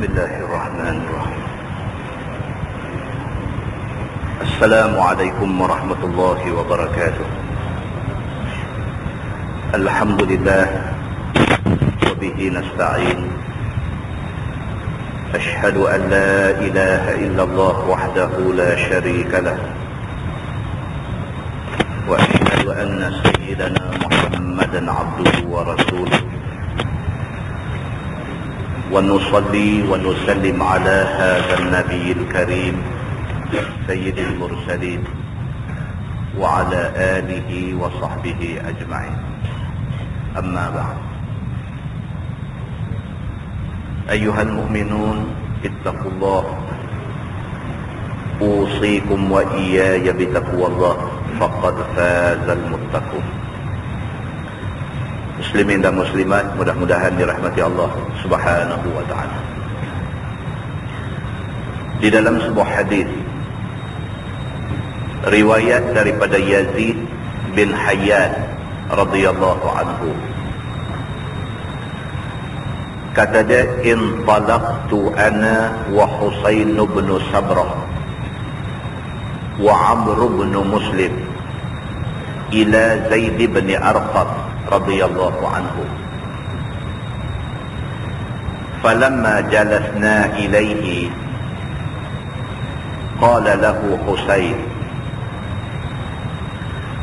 Bismillahirrahmanirrahim. Assalamualaikum warahmatullahi wabarakatuh. Alhamdulillah wa bihi nasta'in. Ashhadu an la ilaha illallah wahdahu la syarika lah. Wa ashhadu anna sayyidana Muhammadan abduhu wa rasuluh. ونصلي ونسلم على هذا النبي الكريم سيد المرسلين وعلى آله وصحبه أجمعين. أما بعد، أيها المؤمنون اتقوا الله، أوصيكم وإياي بتقوى الله، فقد فاز المتقون. Muslimin dan muslimat, mudah-mudahan dirahmati Allah Subhanahu wa ta'ala. Di dalam sebuah hadis riwayat daripada Yazid bin Hayyan radhiyallahu anhu, kata dia, intalaqtu ana wa Husain bin Sabrah wa Amr bin Muslim ila Zaid bin Arqam radhiyallahu anhu. Falamma jalasna ilayhi qala lahu Husain,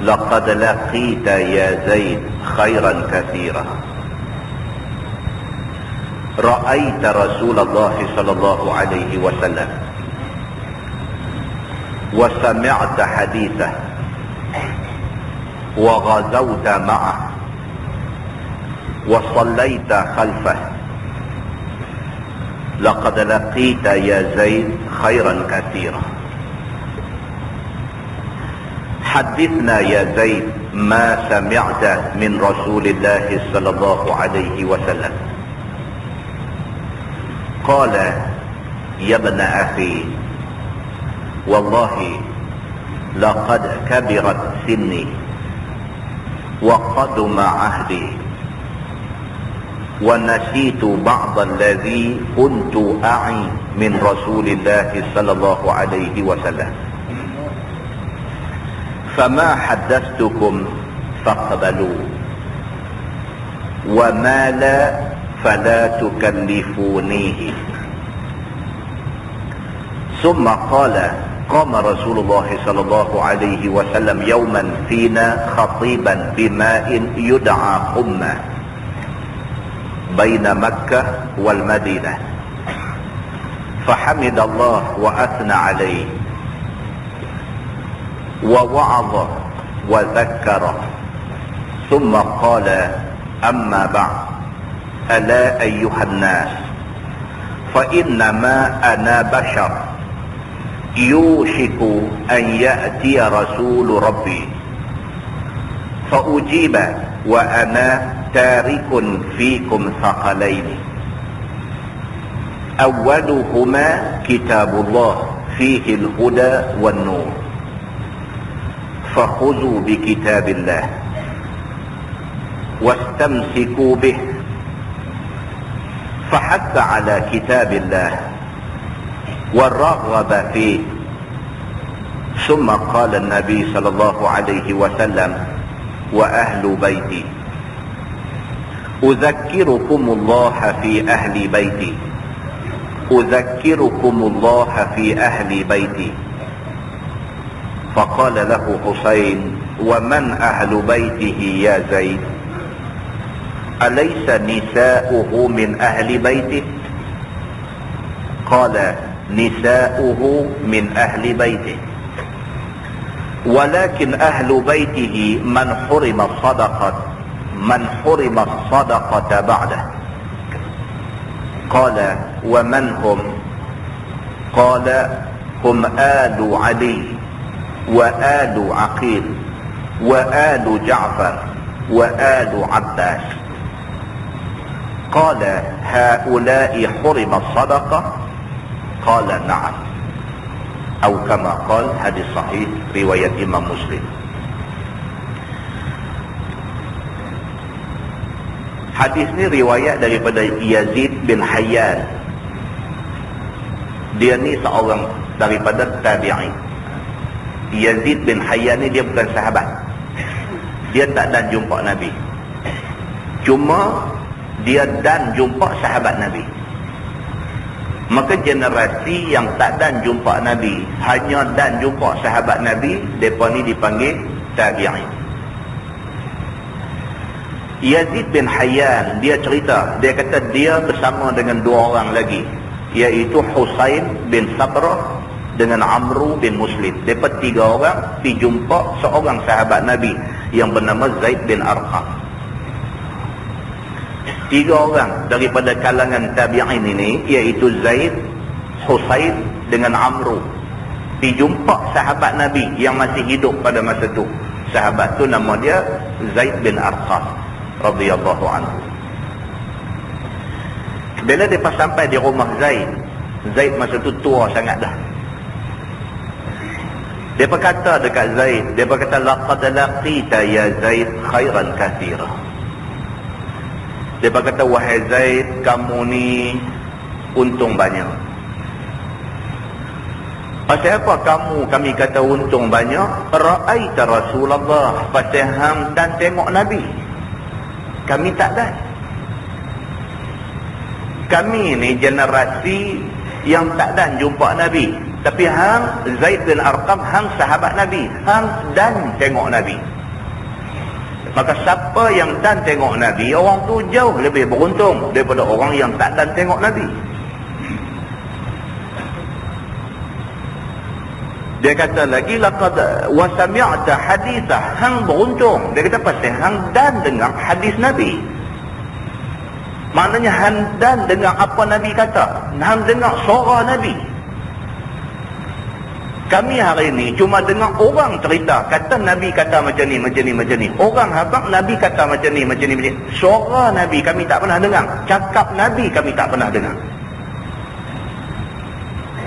laqad laqita ya Zaid khairan katsira. Ra'aita Rasulullah sallallahu alaihi wasallam wa sami'ta hadithahu wa ghazawta ma'ahu وصليت خلفه. لقد لقيت يا زيد خيرا كثيرا. حدثنا يا زيد ما سمعت من رسول الله صلى الله عليه وسلم. قال يا ابن أخي، والله لقد كبرت سني وقدم عهدي ونسيت بعض الذي كنت أعي من رسول الله صلى الله عليه وسلم، فما حدثتكم فاقبلوا، وما لا فلا تكلفونيه. ثم قال قام رسول الله صلى الله عليه وسلم يوما فينا خطيبا بماء يدعى حمى بين مكة والمدينة، فحمد الله وأثنى عليه ووعظ وذكر، ثم قال أما بعد، ألا أيها الناس، فإنما أنا بشر يوشك أن يأتي رسول ربي فأجيب وأنا تارك فيكم ثقلين، أولهما كتاب الله فيه الهدى والنور، فخذوا بكتاب الله واستمسكوا به. فحث على كتاب الله ورغب فيه. ثم قال النبي صلى الله عليه وسلم وأهل بيتي، أذكركم الله في أهل بيتي، أذكركم الله في أهل بيتي. فقال له حسين ومن أهل بيته يا زيد؟ أليس نساؤه من أهل بيته؟ قال نساؤه من أهل بيته، ولكن أهل بيته من حرم الصدقة بعده. قال ومن هم؟ قال هم آل علي وآل عقيل وآل جعفر وآل عباس. قال هؤلاء حرم الصدقة؟ قال نعم، أو كما قال. hadis sahih riwayat Imam Muslim. Hadis ini riwayat daripada Yazid bin Hayyan Dia ni seorang daripada tabi'in. Yazid bin Hayyan ni dia bukan sahabat. Dia tak dan jumpa Nabi. Cuma dia dan jumpa sahabat Nabi. Maka generasi yang tak dan jumpa Nabi, hanya dan jumpa sahabat Nabi, mereka ni dipanggil tabi'in. Yazid bin Hayyan, dia cerita, dia kata dia bersama dengan dua orang lagi, iaitu Husain bin Sabrah dengan Amru bin Muslim. Mereka tiga orang pergi jumpa seorang sahabat Nabi yang bernama Zaid bin Arqam. Tiga orang daripada kalangan tabi'in ini, iaitu Zaid, Husain dengan Amru, pergi jumpa sahabat Nabi yang masih hidup pada masa itu. Sahabat tu nama dia Zaid bin Arqam radhiyallahu anhu. Bila mereka sampai di rumah Zaid, Zaid masa tu tua sangat dah. Mereka kata dekat Zaid, mereka kata, laqad laqita ya Zaid khairan kathira. Mereka kata, wahai Zaid, kamu ni untung banyak. Pasal apa kami kata untung banyak? Ra'aita Rasulullah, pasal hang dan tengok Nabi. Kami tak dan. Kami ni generasi yang tak dan jumpa Nabi. Tapi hang Zaid bin Arqam, hang sahabat Nabi, hang dan tengok Nabi. Maka siapa yang dan tengok Nabi, orang tu jauh lebih beruntung daripada orang yang tak dan tengok Nabi. Dia kata lagi, laqad wa sami'ta hadithah, hang beruntung. Dia kata pasal hang dan dengar hadis Nabi. Maknanya hang dan dengar apa Nabi kata, hang dengar suara Nabi. Kami hari ini cuma dengar orang cerita, kata Nabi kata macam ni, macam ni, macam ni. Orang habaq Nabi kata macam ni, macam ni, macam ni. Suara Nabi kami tak pernah dengar. Cakap Nabi kami tak pernah dengar.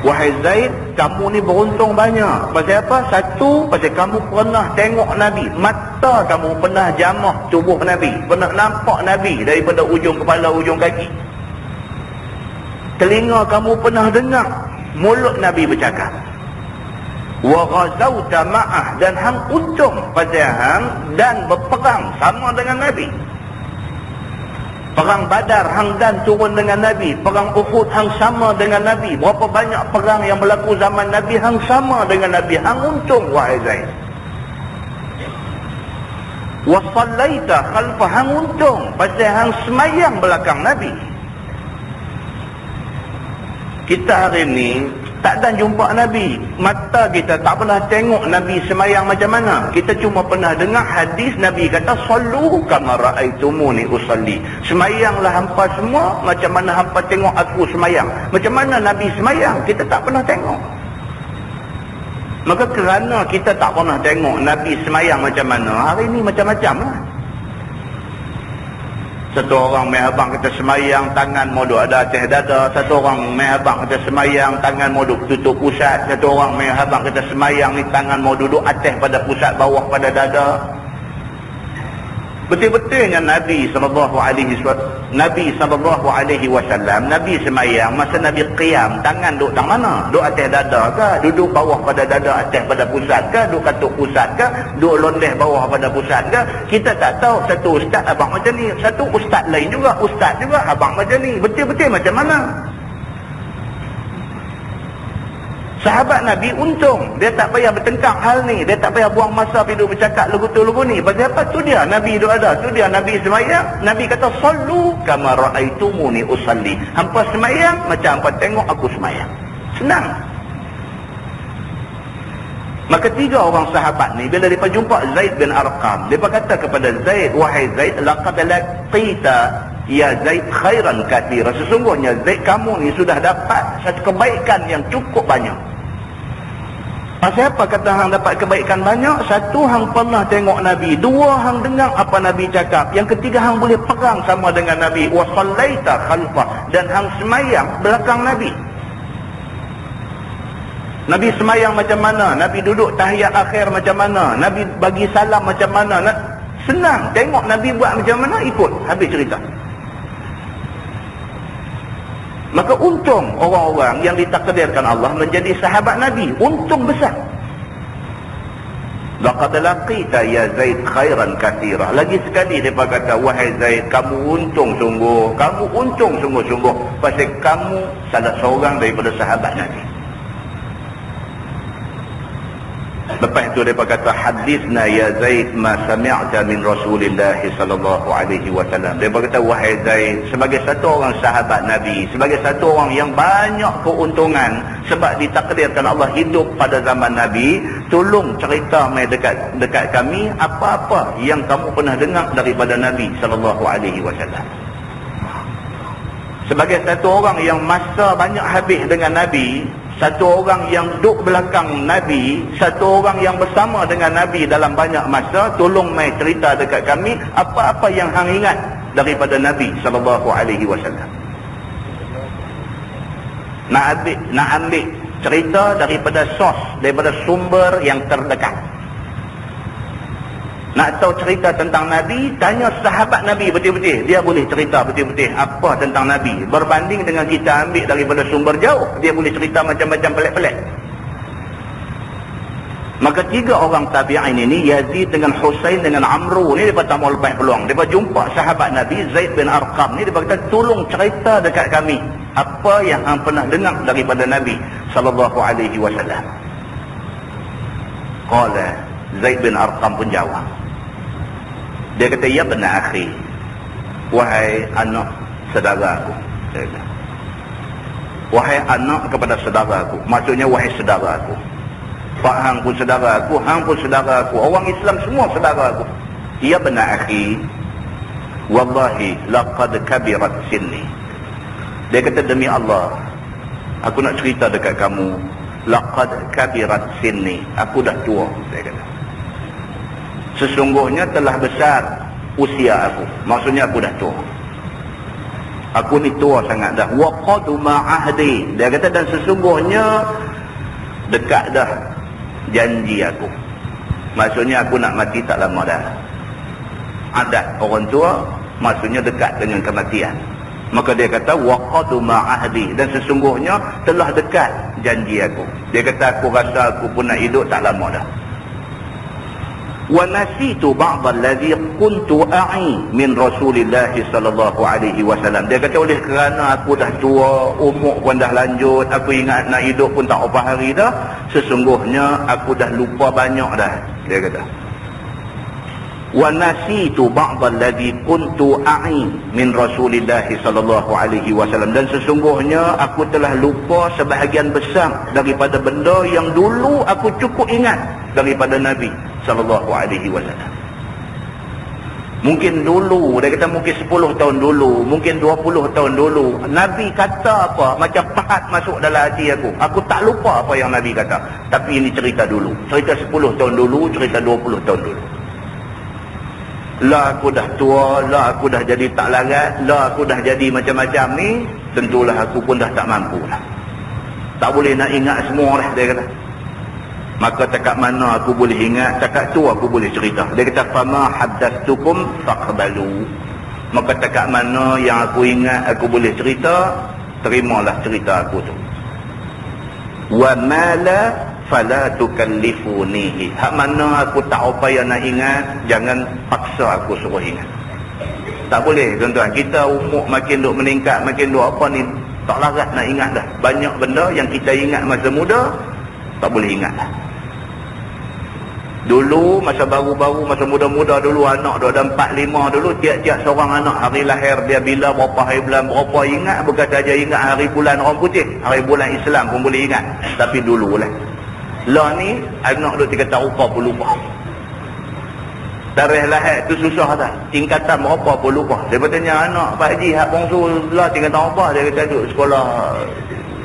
Wahai Zaid, kamu ni beruntung banyak. Pasal apa? Satu, pasal kamu pernah tengok Nabi. Mata kamu pernah jamah tubuh Nabi. Pernah nampak Nabi daripada ujung kepala, ujung kaki. Telinga kamu pernah dengar mulut Nabi bercakap. Wa ghazauta ma'ah, dan hang untung pasal hang dan berperang sama dengan Nabi. Perang Badar hang dan turun dengan Nabi. Perang Uhud hang sama dengan Nabi. Berapa banyak perang yang berlaku zaman Nabi, hang sama dengan Nabi. Hang untung wahai Zaid. Wa sallaita khalfa, hang untung pasal hang semayang belakang Nabi. Kita hari ni tak dan jumpa Nabi. Mata kita tak pernah tengok Nabi semayang macam mana. Kita cuma pernah dengar hadis Nabi kata, sallu kama ra'aitumuni usalli. Semayanglah hampa semua macam mana hampa tengok aku semayang. Macam mana Nabi semayang, kita tak pernah tengok. Maka kerana kita tak pernah tengok Nabi semayang macam mana, hari ni macam-macam lah. Satu orang mai abang kata semayang, tangan mau duk ada atas dada. Satu orang mai abang kata semayang, tangan mau duk tutup pusat. Satu orang mai abang kata semayang ni tangan mau duduk atas pada pusat, bawah pada dada. Betul-betulnya Nabi sallallahu alaihi wasallam, Nabi semayang masa Nabi qiyam, tangan duduk tang mana? Duduk atas dada ke? Duduk bawah pada dada, atas pada pusat ke? Duduk katuk pusat ke? Duduk londeh bawah pada pusat ke? Kita tak tahu. Satu ustaz abang macam ni, satu ustaz lain juga, ustaz juga abang macam ni. Betul-betul macam mana? Sahabat Nabi untung, dia tak payah bertengkar hal ni, dia tak payah buang masa pergi bercakap lugu-lugu ni. Pasal apa? Tu dia Nabi duk ada, tu dia Nabi semayang. Nabi kata, sallu kama ra'aitumuni usalli. Hampa semayang macam hampa tengok aku semayang. Senang. Maka tiga orang sahabat ni bila mereka jumpa Zaid bin Arqam, mereka kata kepada Zaid, wahai Zaid, laqad laqita ya Zaid khairan kathira. Sesungguhnya Zaid, kamu ni sudah dapat satu kebaikan yang cukup banyak. Pasal apa kata hang dapat kebaikan banyak? Satu, hang pernah tengok Nabi. Dua, hang dengar apa Nabi cakap. Yang ketiga, hang boleh perang sama dengan Nabi. Wa sallaita khalfah, dan hang semayang belakang Nabi. Nabi semayang macam mana? Nabi duduk tahiyat akhir macam mana? Nabi bagi salam macam mana? Senang. Tengok Nabi buat macam mana, ikut. Habis cerita. Maka untung orang-orang yang ditakdirkan Allah menjadi sahabat Nabi. Untung besar. Laqad laqita ya Zaid khairan katsira. Lagi sekali mereka kata, wahai Zaid, kamu untung sungguh. Kamu untung sungguh-sungguh. Pasal kamu salah seorang daripada sahabat Nabi. Lepas itu mereka kata, hadithna ya Zaid ma sami'ta min Rasulillah sallallahu alaihi wasallam. Mereka kata, wahai Zaid, sebagai satu orang sahabat Nabi, sebagai satu orang yang banyak keuntungan sebab ditakdirkan Allah hidup pada zaman Nabi, tolong cerita mai dekat kami apa-apa yang kamu pernah dengar daripada Nabi sallallahu alaihi wasallam. Sebagai satu orang yang masa banyak habis dengan Nabi, satu orang yang duduk belakang Nabi, satu orang yang bersama dengan Nabi dalam banyak masa, tolong mai cerita dekat kami apa-apa yang hang ingat daripada Nabi sallallahu alaihi wasallam. Nak ambil cerita daripada daripada sumber yang terdekat. Nak tahu cerita tentang Nabi, tanya sahabat Nabi betul-betul. Dia boleh cerita betul-betul apa tentang Nabi. Berbanding dengan kita ambil daripada sumber jauh, dia boleh cerita macam-macam pelik-pelik. Maka tiga orang tabi'in ini, Yazid dengan Husain dengan Amru ni, mereka tak mau lepas peluang. Mereka jumpa sahabat Nabi Zaid bin Arqam ni, mereka kata, tolong cerita dekat kami apa yang hang pernah dengar daripada Nabi sallallahu alaihi wasallam. Qala, Zaid bin Arqam pun jawab. Dia kata, ya benar akhi, wahai anak saudaraku. Dia kata, wahai anak kepada saudaraku, maksudnya wahai saudaraku. Pak hang pun saudaraku, hang pun saudaraku, orang Islam semua saudaraku. Ya benar akhi, wallahi laqad kabirat sinni. Dia kata, demi Allah, aku nak cerita dekat kamu, laqad kabirat sinni, aku dah tua. Dia kata, sesungguhnya telah besar usia aku. Maksudnya aku dah tua. Aku ni tua sangat dah. Wa qaduma ahdi. Dia kata, dan sesungguhnya dekat dah janji aku. Maksudnya aku nak mati tak lama dah. Adat orang tua maksudnya dekat dengan kematian. Maka dia kata, wa qaduma ahdi, dan sesungguhnya telah dekat janji aku. Dia kata, aku rasa aku pun nak hidup tak lama dah. Wa nasitu ba'd alladhi kuntu a'i min Rasulillah sallallahu alaihi wasallam. Dia kata, oleh kerana aku dah tua, umur pun dah lanjut, aku ingat nak hidup pun tak berapa hari dah, sesungguhnya aku dah lupa banyak dah. Dia kata, wa nasitu ba'd alladhi kuntu a'i min Rasulillah sallallahu alaihi wasallam, dan sesungguhnya aku telah lupa sebahagian besar daripada benda yang dulu aku cukup ingat daripada Nabi sallallahu alaihi wasallam. Mungkin dulu, dia kata mungkin 10 tahun dulu, mungkin 20 tahun dulu, Nabi kata apa macam pahat masuk dalam hati aku. Aku tak lupa apa yang Nabi kata. Tapi ini cerita dulu, cerita 10 tahun dulu, cerita 20 tahun dulu. Lah aku dah tua, lah aku dah jadi tak larat, lah aku dah jadi macam-macam ni, tentulah aku pun dah tak mampu lah. Tak boleh nak ingat semua lah, dia kata. Maka cakap mana aku boleh ingat, cakap tu aku boleh cerita. Dia kata, fama haddatsukum faqbalu. Maka cakap mana yang aku ingat aku boleh cerita, terimalah cerita aku tu. Wa mala fala tukallifunihi. Hak mana aku tak upaya nak ingat, jangan paksa aku suruh ingat. Tak boleh tuan-tuan, kita umur makin duk meningkat, makin duk apa ni, tak larat nak ingat dah. Banyak benda yang kita ingat masa muda tak boleh ingat dah. Dulu masa baru-baru, masa muda-muda dulu, anak dia ada 4-5 dulu, tiap-tiap seorang anak hari lahir dia bila, berapa hari bulan, berapa, ingat. Bukan saja ingat hari bulan orang putih, hari bulan Islam pun boleh ingat. Tapi dulu lah. Lah ni anak dia 3 tahun pun lupa. Tarikh lahir tu susah tak? Tingkatan berapa pun lupa. Dia bertanya anak, Pak Haji, hak bongsu lah tingkatan apa? Dia kata duduk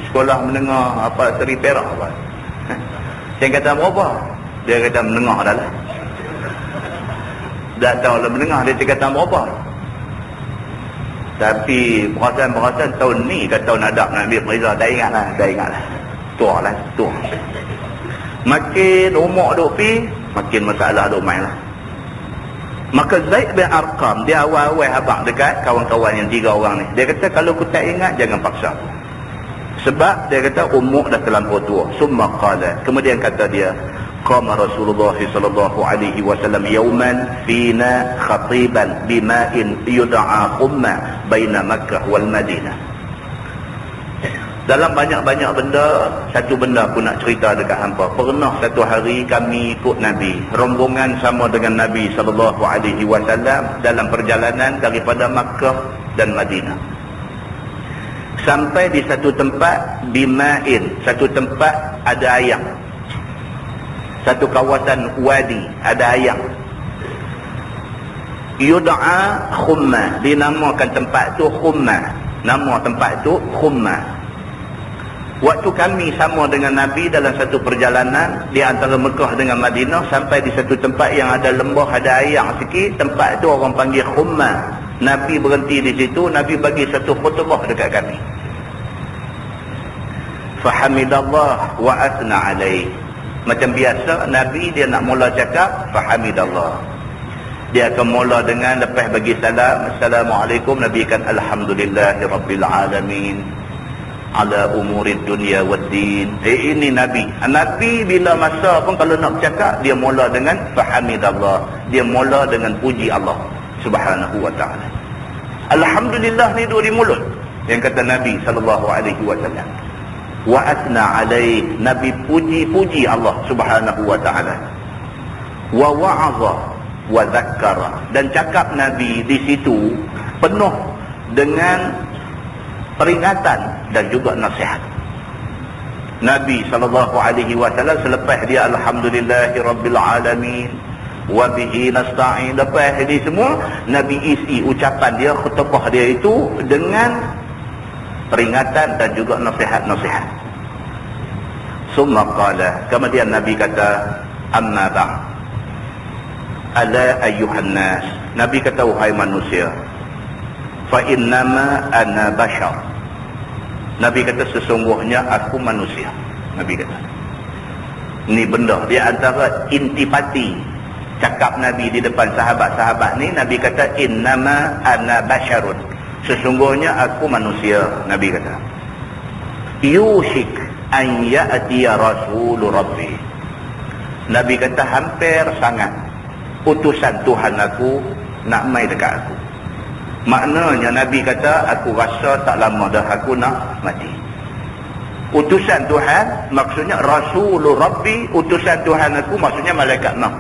sekolah menengah apa, Seri Perak apa. Tingkatan berapa? Dia kata menengah dah lah. Tak tahu lah menengah dia tingkatan berapa. Tapi perasaan tahun ni kata tahun adab nak ambil Reza, dah ingat lah. Tua lah, tua. Makin umur duk pi, makin masalah duk main lah. Maka Zaid bin Arqam, dia awal-awal habaq dekat kawan-kawan yang 3 orang ni. Dia kata, kalau aku tak ingat, jangan paksa aku. Sebab dia kata umur dah terlampau tua. Summa qala, kemudian kata dia, qama Rasulullah sallallahu alaihi wasallam yawman fina khatiban bima'in yud'a Khumma baina Makkah wal Madinah. Dalam banyak-banyak benda, satu benda aku nak cerita dekat hampa. Pernah satu hari kami ikut Nabi, rombongan sama dengan Nabi sallallahu alaihi wasallam dalam perjalanan daripada Makkah dan Madinah. Sampai di satu tempat bima'in, satu tempat ada air. Satu kawasan wadi ada air. Yud'a Khumma, dinamakan tempat tu Khumma. Nama tempat tu Khumma. Waktu kami sama dengan Nabi dalam satu perjalanan di antara Mekah dengan Madinah, sampai di satu tempat yang ada lembah, ada air sikit. Tempat tu orang panggil Khumma. Nabi berhenti di situ. Nabi bagi satu khutbah dekat kami. Fahamidallah wa asna alaih. Macam biasa Nabi dia nak mula cakap fahamidallah, dia akan mula dengan lepas bagi salam, Assalamualaikum. Nabi kan Alhamdulillahirabbil alamin ala umurid dunia waddin. Ini Nabi. Nabi bila masa pun kalau nak bercakap, dia mula dengan fahamidallah. Dia mula dengan puji Allah Subhanahu wa ta'ala. Alhamdulillah ni duduk di mulut, yang kata Nabi sallallahu alaihi wasallam. Wa asna alaih, Nabi puji Allah Subhanahu wa ta'ala. Wa wa'adha wa zakkara, dan cakap Nabi di situ penuh dengan peringatan dan juga nasihat. Nabi sallallahu alaihi wasallam selepas dia alhamdulillahirabbil alamin wa bihi nasta'in, lepas ini semua Nabi isi ucapan dia, khutbah dia itu dengan peringatan dan juga nasihat-nasihat. Summa qala, kemudian Nabi kata, amma ba'd, ala ayyuhan nas, Nabi kata, wahai manusia, fa innama ana bashar. Nabi kata, sesungguhnya aku manusia. Nabi kata, ni benda di antara intipati cakap Nabi di depan sahabat-sahabat ni. Nabi kata, innama ana basharun, sesungguhnya aku manusia. Nabi kata, yushik an ya'tiya rasulur rabbi. Nabi kata, hampir sangat utusan Tuhan aku nak mai dekat aku. Maknanya Nabi kata, aku rasa tak lama dah aku nak mati. Utusan Tuhan maksudnya Rasulur Rabbi, utusan Tuhan aku maksudnya malaikat Maut.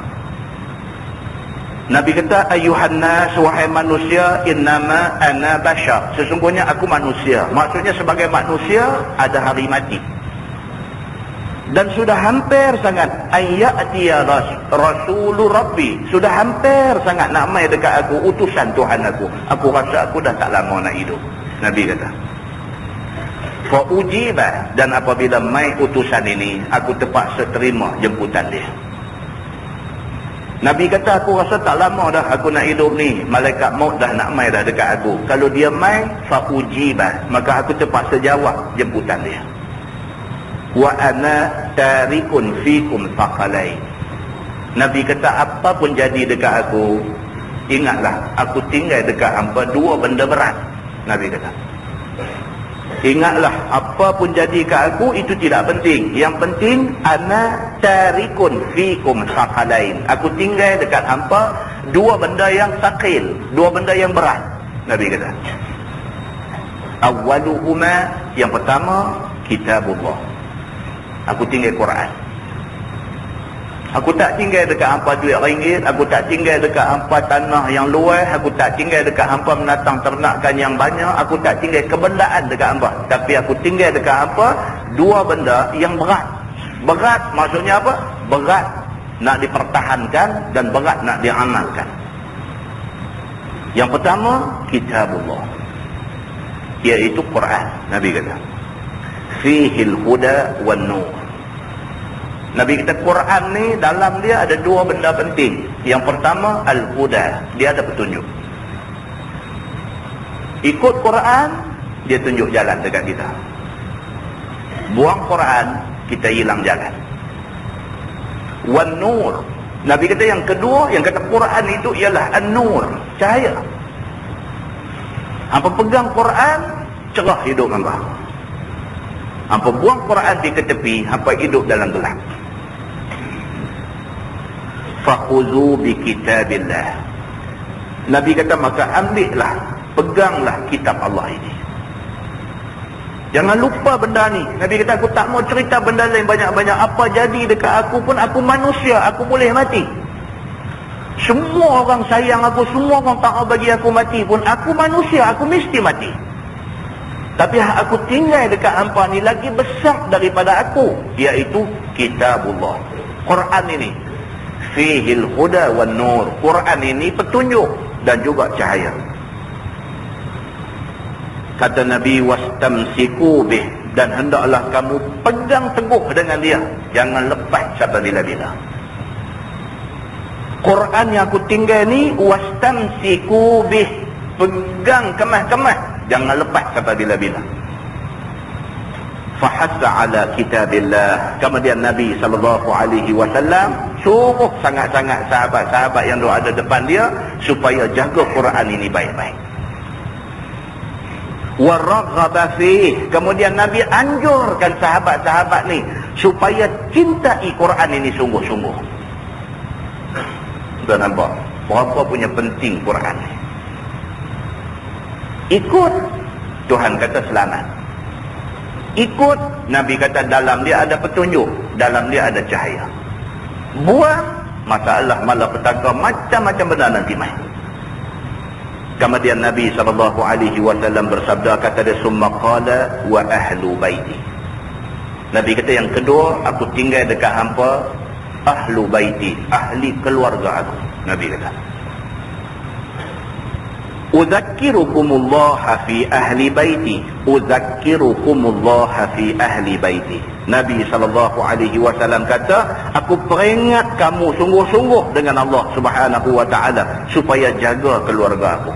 Nabi kata, ayuhan nas, wahai manusia, innama ana bashar, sesungguhnya aku manusia. Maksudnya sebagai manusia ada hari mati. Dan sudah hampir sangat ayyatiya rasulur rabbi, sudah hampir sangat nak mai dekat aku utusan Tuhan aku. Aku rasa aku dah tak lama nak hidup. Nabi kata, fa ujiba, dan apabila mai utusan ini, aku terpaksa terima jemputan dia. Nabi kata, aku rasa tak lama dah aku nak hidup ni, malaikat maut dah nak mai dah dekat aku. Kalau dia mai, fa ujiba, maka aku terpaksa jawab jemputan dia. Wa ana tarikun fikum thaqalain. Nabi kata, apa pun jadi dekat aku, ingatlah aku tinggal dekat hangpa dua benda berat. Nabi kata, ingatlah apa pun jadi kat aku itu tidak penting. Yang penting ana tarikun fikum thaqalain, aku tinggal dekat hangpa dua benda yang thaqil, dua benda yang berat. Nabi kata, awwaluhuma, yang pertama kitabullah, aku tinggal Quran. Aku tak tinggal dekat hampa duit ringgit, aku tak tinggal dekat hampa tanah yang luas, aku tak tinggal dekat hampa menatang ternakan yang banyak, aku tak tinggal kebendaan dekat hampa. Tapi aku tinggal dekat hampa dua benda yang berat. Berat maksudnya apa? Berat nak dipertahankan dan berat nak diamalkan. Yang pertama kitabullah, iaitu Quran. Nabi kata, fihil huda wan nur. Nabi kata, Quran ni dalam dia ada dua benda penting. Yang pertama al-huda, dia ada petunjuk. Ikut Quran, dia tunjuk jalan dekat kita. Buang Quran, kita hilang jalan. Wan nur, Nabi kata yang kedua, yang kata Quran itu ialah an-nur, cahaya. Hampa pegang Quran, cerah hidup hampa. Hampa buang Quran di ke tepi, hampa hidup dalam gelap. Fakhuzu bi kitabillah. Nabi kata, maka ambillah, peganglah kitab Allah ini. Jangan lupa benda ni. Nabi kata, aku tak mau cerita benda lain banyak-banyak. Apa jadi dekat aku pun, aku manusia, aku boleh mati. Semua orang sayang aku, semua orang tak mau bagi aku mati pun, aku manusia, aku mesti mati. Tapi aku tinggal dekat hampa ni lagi besar daripada aku, iaitu kitabullah. Quran ini fihil huda wan nur. Quran ini petunjuk dan juga cahaya. Kata Nabi, wastamsiku bih, dan hendaklah kamu pegang teguh dengan dia, jangan lepas sampai bila-bila. Quran yang aku tinggal ni, wastamsiku bih, pegang kemas-kemas, jangan lepas sampai bila-bila. Fahassa ala kitabillah. Kemudian Nabi SAW suruh sangat-sangat sahabat-sahabat yang ada depan dia supaya jaga Quran ini baik-baik. Waraghaba fih. Kemudian Nabi anjurkan sahabat-sahabat ni supaya cintai Quran ini sungguh-sungguh. Sudah nampak berapa punya penting Quran ni. Ikut, Tuhan kata selamat. Ikut, Nabi kata dalam dia ada petunjuk, dalam dia ada cahaya. Buang, masalah malapetaka, macam-macam benda nanti main. Kemudian Nabi SAW bersabda, kata dia, summa qala wa ahlu baiti. Nabi kata yang kedua, aku tinggal dekat hampa ahlu baiti, ahli keluarga aku. Nabi kata, Udzakkirukumullah fi ahli baiti, Udzakkirukumullah fi ahli baiti. Nabi SAW kata, aku peringat kamu sungguh-sungguh dengan Allah Subhanahu wa ta'ala supaya jaga keluarga aku.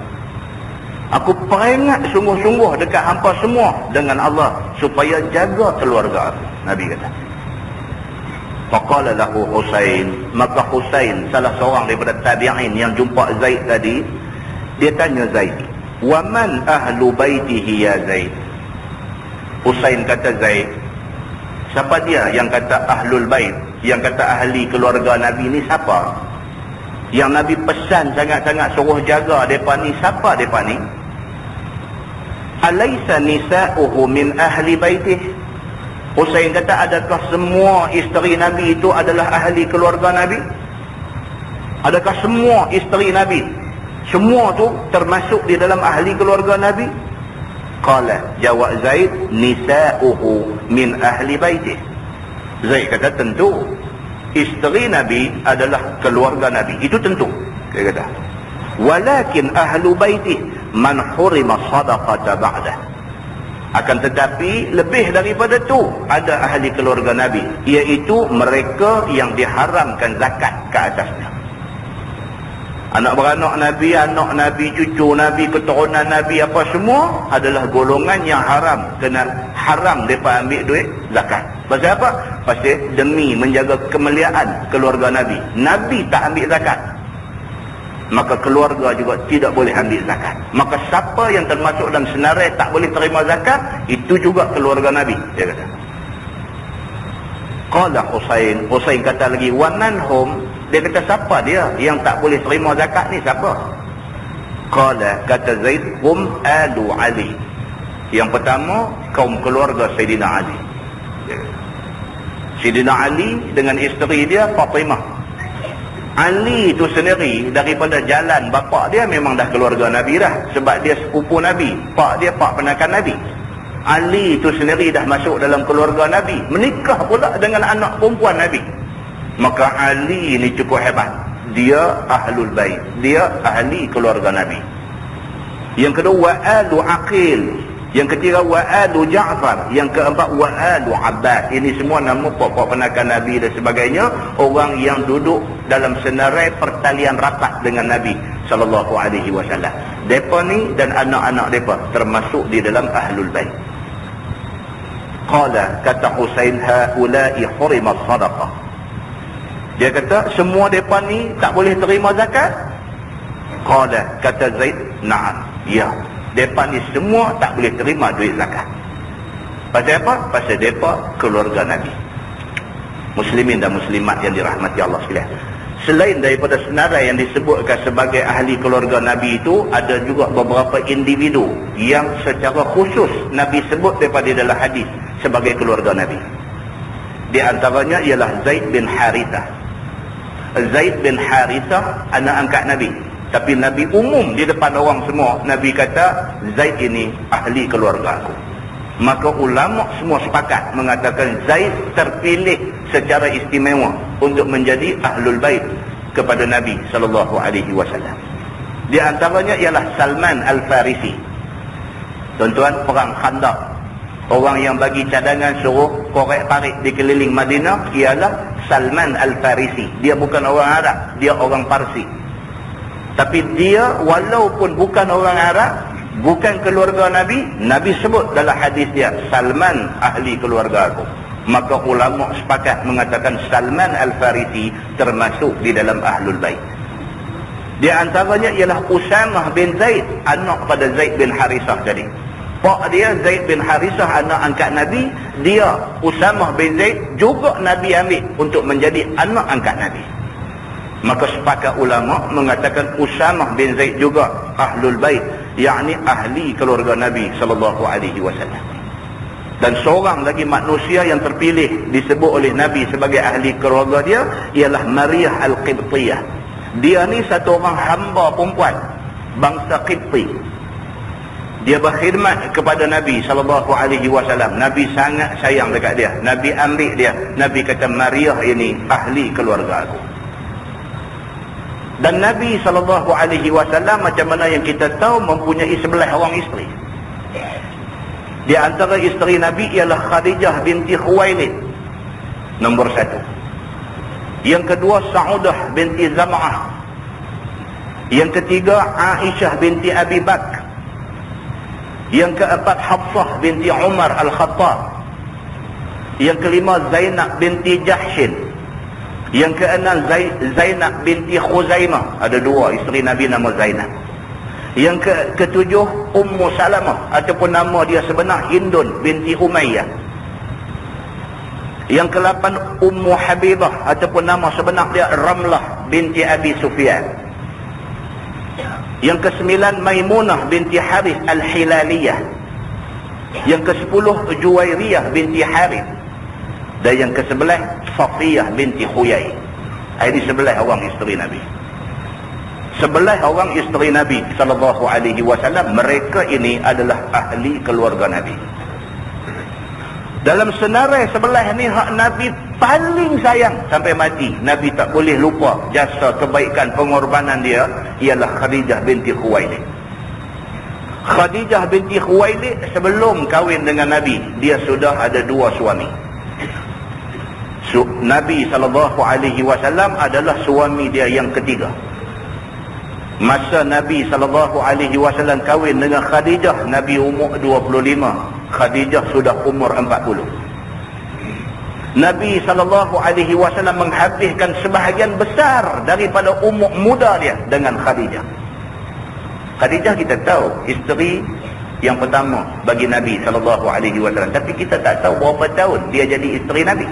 Aku peringat sungguh-sungguh dekat hampa semua dengan Allah supaya jaga keluarga aku. Nabi kata. Faqala lahu Husain, maka Husain, salah seorang daripada tabi'in yang jumpa Zaid tadi, dia tanya Zaid, wa man ahlu baitihi ya Zaid? Husain kata, Zaid, siapa dia yang kata ahlul bait, yang kata ahli keluarga Nabi ni siapa? Yang Nabi pesan sangat-sangat suruh jaga mereka ni, siapa mereka ni? Alaysa nisa'uhu min ahli baitih? Husain kata, adakah semua isteri Nabi itu adalah ahli keluarga Nabi? Adakah semua isteri Nabi, semua tu termasuk di dalam ahli keluarga Nabi? Qala, jawab Zaid, nisa'uhu min ahli baitih. Zaid kata, tentu isteri Nabi adalah keluarga Nabi, itu tentu. Dia kata, walakin ahlu baitih man hurima sadaqata ba'dah. Akan tetapi lebih daripada tu ada ahli keluarga Nabi, iaitu mereka yang diharamkan zakat ke atasnya. Anak beranak Nabi, anak Nabi, cucu Nabi, keturunan Nabi, apa semua adalah golongan yang haram. Kena haram mereka ambil duit zakat. Pasal apa? Pasal demi menjaga kemuliaan keluarga Nabi. Nabi tak ambil zakat, maka keluarga juga tidak boleh ambil zakat. Maka siapa yang termasuk dalam senarai tak boleh terima zakat, itu juga keluarga Nabi, dia kata. Qala Husain, Husain kata lagi, wa man hum? Dia kata, siapa dia yang tak boleh terima zakat ni, siapa? Qala, kata Zaid, hum alu Ali. Yang pertama, kaum keluarga Sayyidina Ali. Sayyidina Ali dengan isteri dia Fatimah. Ali itu sendiri daripada jalan bapa dia memang dah keluarga Nabi dah, sebab dia sepupu Nabi, pak dia pak penakan Nabi. Ali itu sendiri dah masuk dalam keluarga Nabi, menikah pula dengan anak perempuan Nabi. Maka Ali ini cukup hebat, dia ahlul bait, dia ahli keluarga Nabi. Yang kedua, wa alu Aqil. Yang ketiga, wa alu Ja'far. Yang keempat, wa alu Abbas. Ini semua nama pokok penakan Nabi dan sebagainya, orang yang duduk dalam senarai pertalian rapat dengan Nabi sallallahu alaihi wasallam. Depa ni dan anak-anak depa termasuk di dalam ahlul bait. Qala, kata Husain, haula'i hurima sadaqah. Dia kata, semua depa ni tak boleh terima zakat? Qala, kata Zaid, na'am, ya, depa ni semua tak boleh terima duit zakat. Pasal apa? Pasal mereka keluarga Nabi. Muslimin dan muslimat yang dirahmati Allah sekalian. Selain daripada senarai yang disebutkan sebagai ahli keluarga Nabi itu, ada juga beberapa individu yang secara khusus Nabi sebut daripada dalam hadis sebagai keluarga Nabi. Di antaranya ialah Zaid bin Harithah. Zaid bin Harithah anak angkat Nabi. Tapi Nabi umum di depan orang semua, Nabi kata Zaid ini ahli keluarga aku. Maka ulama semua sepakat mengatakan Zaid terpilih secara istimewa untuk menjadi ahlul bait kepada Nabi SAW. Di antaranya ialah Salman Al-Farisi. Tuan-tuan, perang Khandaq, orang yang bagi cadangan suruh korek parit di keliling Madinah ialah Salman Al-Farisi. Dia bukan orang Arab, dia orang Parsi. Tapi dia walaupun bukan orang Arab, bukan keluarga Nabi, Nabi sebut dalam hadis dia, Salman ahli keluarga aku. Maka ulama sepakat mengatakan Salman Al-Farisi termasuk di dalam ahlul bait. Di antaranya ialah Usamah bin Zaid, anak pada Zaid bin Harithah tadi. Pak dia Zaid bin Harithah anak angkat Nabi, dia Usamah bin Zaid juga Nabi ambil untuk menjadi anak angkat Nabi. Maka sepakat ulama mengatakan Usamah bin Zaid juga ahlul bait, yakni ahli keluarga Nabi SAW. Dan seorang lagi manusia yang terpilih disebut oleh Nabi sebagai ahli keluarga dia ialah Maryah Al-Qibtiyah. Dia ni satu orang hamba perempuan bangsa Qibti. Dia berkhidmat kepada Nabi SAW. Nabi sangat sayang dekat dia. Nabi ambil dia. Nabi kata Maryah ini ahli keluarga aku. Dan Nabi SAW macam mana yang kita tahu mempunyai 11 orang isteri. Di antara isteri Nabi ialah Khadijah binti Khuwailid, nombor 1. Yang kedua Sa'udah binti Zam'ah. Yang ketiga Aisyah binti Abi Bakr. Yang keempat Hafsah binti Umar Al-Khattab. Yang kelima Zainab binti Jahshin. Yang keenam Zainab binti Khuzaimah. Ada 2 isteri Nabi nama Zainab. Yang ketujuh Ummu Salamah ataupun nama dia sebenar Hindun binti Umayyah. Yang ke-8 Ummu Habibah ataupun nama sebenar dia Ramlah binti Abi Sufyan. Yang ke-9 Maimunah binti Harith Al-Hilaliyah. Yang ke-10 Juwairiyah binti Harith. Dan yang ke-11 Safiyah binti Khuyai. Ini 11 orang isteri Nabi. 11 orang isteri Nabi SAW, mereka ini adalah ahli keluarga Nabi. Dalam senarai 11 ni hak Nabi paling sayang sampai mati, Nabi tak boleh lupa jasa kebaikan pengorbanan dia, ialah Khadijah binti Khuwailid. Khadijah binti Khuwailid sebelum kahwin dengan Nabi, dia sudah ada 2 suami. Nabi SAW adalah suami dia yang ketiga. Masa Nabi SAW kahwin dengan Khadijah, Nabi umur 25. Khadijah sudah umur 40. Nabi SAW menghabiskan sebahagian besar daripada umur muda dia dengan Khadijah. Khadijah kita tahu isteri yang pertama bagi Nabi SAW. Tapi kita tak tahu berapa tahun dia jadi isteri Nabi.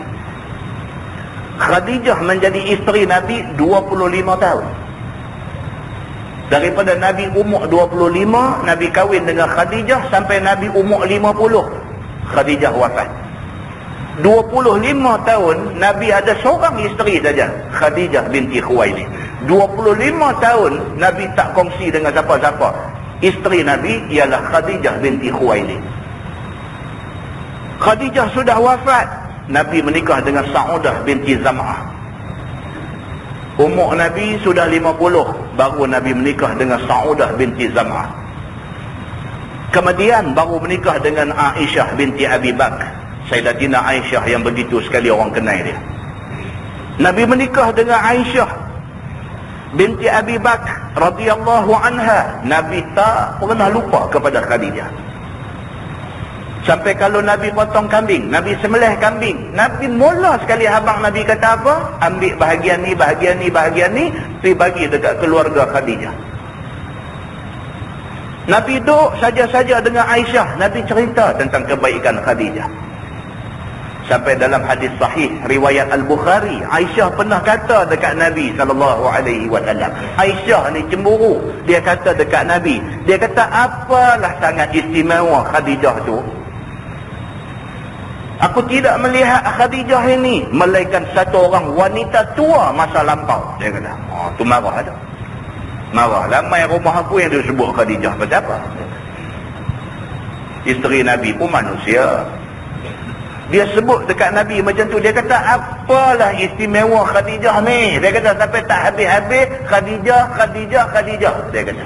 Khadijah menjadi isteri Nabi 25 tahun. Daripada Nabi umur 25, Nabi kahwin dengan Khadijah sampai Nabi umur 50, Khadijah wafat. 25 tahun Nabi ada seorang isteri saja, Khadijah binti Khuwailid. 25 tahun Nabi tak kongsi dengan siapa-siapa. Isteri Nabi ialah Khadijah binti Khuwailid. Khadijah sudah wafat, Nabi menikah dengan Sa'udah binti Zam'ah. Umur Nabi sudah 50, baru Nabi menikah dengan Sa'udah binti Zam'ah. Kemudian baru menikah dengan Aisyah binti Abi Bakr. Sayyidatina Aisyah yang begitu sekali orang kenal dia. Nabi menikah dengan Aisyah binti Abi Bakr radhiyallahu anha. Nabi tak pernah lupa kepada Khadijah. Sampai kalau Nabi potong kambing, Nabi sembelih kambing, Nabi mula sekali abang Nabi kata apa? Ambil bahagian ni, bahagian ni, bahagian ni, pergi bagi dekat keluarga Khadijah. Nabi duduk saja-saja dengan Aisyah, Nabi cerita tentang kebaikan Khadijah. Sampai dalam hadis sahih riwayat Al-Bukhari, Aisyah pernah kata dekat Nabi SAW. Aisyah ni cemburu. Dia kata dekat Nabi, dia kata, apalah sangat istimewa Khadijah tu? Aku tidak melihat Khadijah ini melainkan satu orang wanita tua masa lampau. Dia kata, oh tu marah ada. Marah. Lamai rumah aku yang disebut Khadijah. Pasal apa? Isteri Nabi pun manusia. Dia sebut dekat Nabi macam tu. Dia kata, apalah istimewa Khadijah ni? Dia kata, sampai tak habis-habis, Khadijah. Dia kata,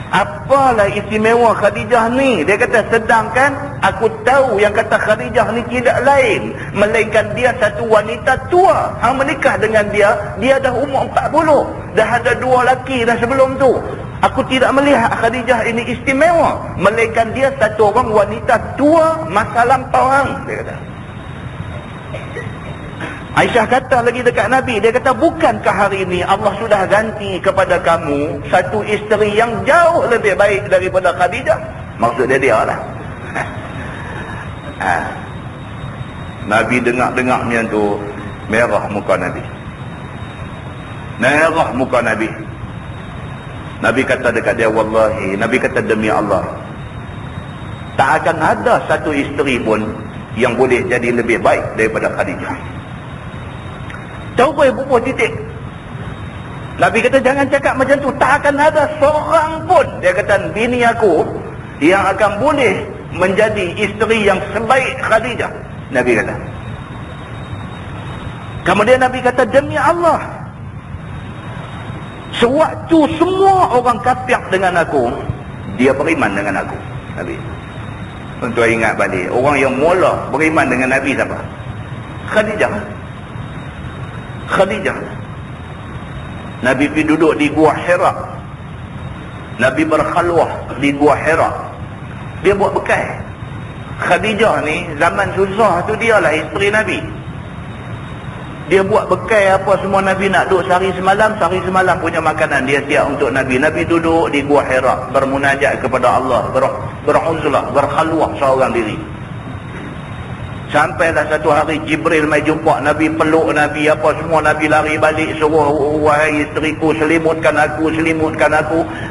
apalah istimewa Khadijah ni? Dia kata, sedangkan aku tahu yang kata Khadijah ni tidak lain melainkan dia satu wanita tua. Hang menikah dengan dia, dia dah umur 40. Dah ada 2 lelaki dah sebelum tu. Aku tidak melihat Khadijah ini istimewa melainkan dia satu orang wanita tua masa lampau hang. Dia kata. Aisyah kata lagi dekat Nabi, dia kata, bukankah hari ini Allah sudah ganti kepada kamu satu isteri yang jauh lebih baik daripada Khadijah? Maksud dia lah. Nabi dengar-dengar macam tu, merah muka Nabi. Merah muka Nabi. Nabi kata dekat dia, wallahi, Nabi kata demi Allah, tak akan ada satu isteri pun yang boleh jadi lebih baik daripada Khadijah. Tahu apa yang bubuh titik? Nabi kata jangan cakap macam tu. Tak akan ada seorang pun, dia kata, bini aku yang akan boleh menjadi isteri yang sebaik Khadijah. Nabi kata. Kemudian Nabi kata, demi Allah, sewaktu semua orang kafir dengan aku, dia beriman dengan aku. Nabi. Untuk ingat balik, orang yang mula beriman dengan Nabi siapa? Khadijah. Nabi pergi duduk di Gua Hira. Nabi berkhalwah di Gua Hira. Dia buat bekal. Khadijah ni zaman susah tu dialah isteri Nabi. Dia buat bekal apa semua Nabi nak duduk sehari semalam punya makanan dia siap untuk Nabi. Nabi duduk di Gua Hira bermunajat kepada Allah, beruzlah, berkhalwah seorang diri. Sampailah satu hari Jibril mai jumpa Nabi, peluk Nabi, apa semua. Nabi lari balik, suruh, wahai isteriku, selimutkan aku.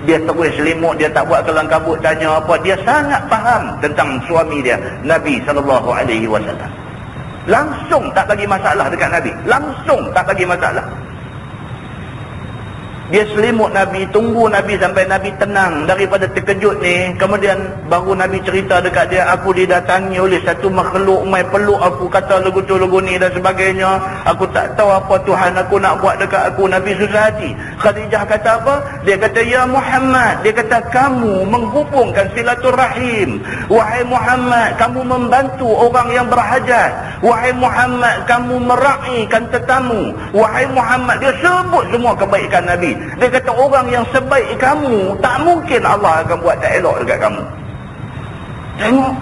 Dia terus selimut, dia tak buat kelang kabut tanya apa. Dia sangat faham tentang suami dia, Nabi SAW. Langsung tak bagi masalah dekat Nabi. Dia selimut Nabi, tunggu Nabi sampai Nabi tenang daripada terkejut ni. Kemudian baru Nabi cerita dekat dia, aku didatangi oleh satu makhluk mai peluk aku, kata lagu ni dan sebagainya. Aku tak tahu apa Tuhan aku nak buat dekat aku. Nabi susah hati. Khadijah kata apa? Dia kata, ya Muhammad, dia kata, kamu menghubungkan silaturahim. Wahai Muhammad, kamu membantu orang yang berhajat. Wahai Muhammad, kamu meraihkan tetamu. Wahai Muhammad, dia sebut semua kebaikan Nabi. Dia kata, orang yang sebaik kamu, tak mungkin Allah akan buat tak elok dekat kamu. Tengok,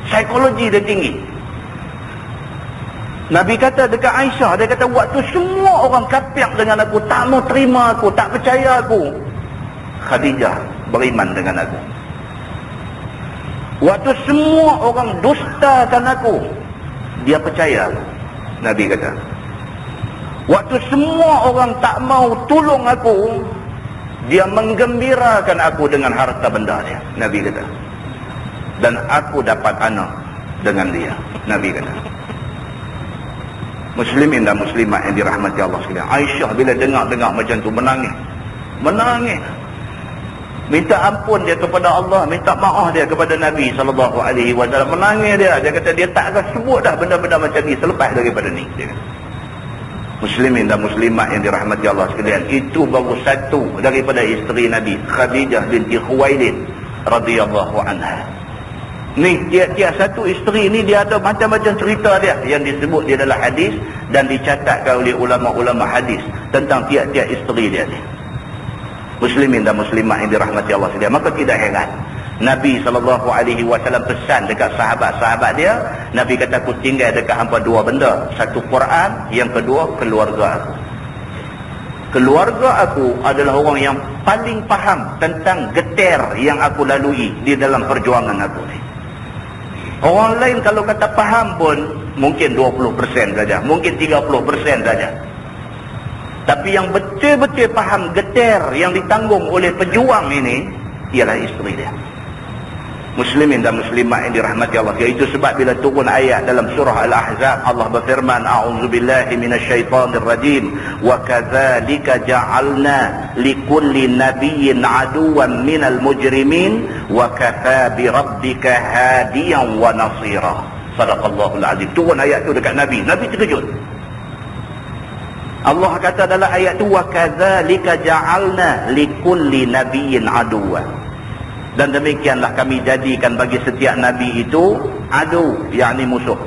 psikologi dia tinggi. Nabi kata dekat Aisyah, dia kata, waktu semua orang kafir dengan aku, tak mau terima aku, tak percaya aku, Khadijah beriman dengan aku. Waktu semua orang dustakan aku, dia percaya aku. Nabi kata, waktu semua orang tak mau tolong aku, dia menggembirakan aku dengan harta benda dia. Nabi kata. Dan aku dapat anak dengan dia. Nabi kata. Muslimin dan muslimat yang dirahmati Allah sekalian. Aisyah bila dengar macam tu menangis. Minta ampun dia kepada Allah, minta maaf dia kepada Nabi SAW. Menangis dia. Dia kata dia tak akan sebut dah benda-benda macam ni selepas daripada ni. Dia kata. Muslimin dan muslimat yang dirahmati Allah sekalian, itu baru satu daripada isteri Nabi, Khadijah binti Khuwailid radhiyallahu anha. Ni tiap-tiap satu isteri ni dia ada macam-macam cerita dia yang disebut di dalam hadis dan dicatatkan oleh ulama-ulama hadis tentang tiap-tiap isteri dia ni. Muslimin dan muslimat yang dirahmati Allah sekalian, maka tidak heran Nabi SAW pesan dekat sahabat-sahabat dia. Nabi kata, aku tinggal dekat hampa 2 benda. Satu Quran, yang kedua keluarga aku. keluarga aku adalah orang yang paling faham tentang getir yang aku lalui di dalam perjuangan aku ni. Orang lain kalau kata faham pun mungkin 20% saja, mungkin 30% saja. Tapi yang betul-betul faham getir yang ditanggung oleh pejuang ini ialah isteri dia. Muslimin dan muslimat yang dirahmati Allah. Iaitu sebab bila turun ayat dalam surah Al-Ahzab, Allah berfirman, a'udzubillahi minasyaitanir rajim, wa kadzalika ja'alna likulli nabiyyin aduwwan minal mujrimin wa kafaa bi rabbika hadiyan wa nasira. Sadaqallahul azim. Turun ayat tu dekat Nabi. Nabi terkejut. Allah kata dalam ayat tu, wa kadzalika ja'alna likulli nabiyyin aduwwan. Dan demikianlah kami jadikan bagi setiap Nabi itu adu, yakni musuh.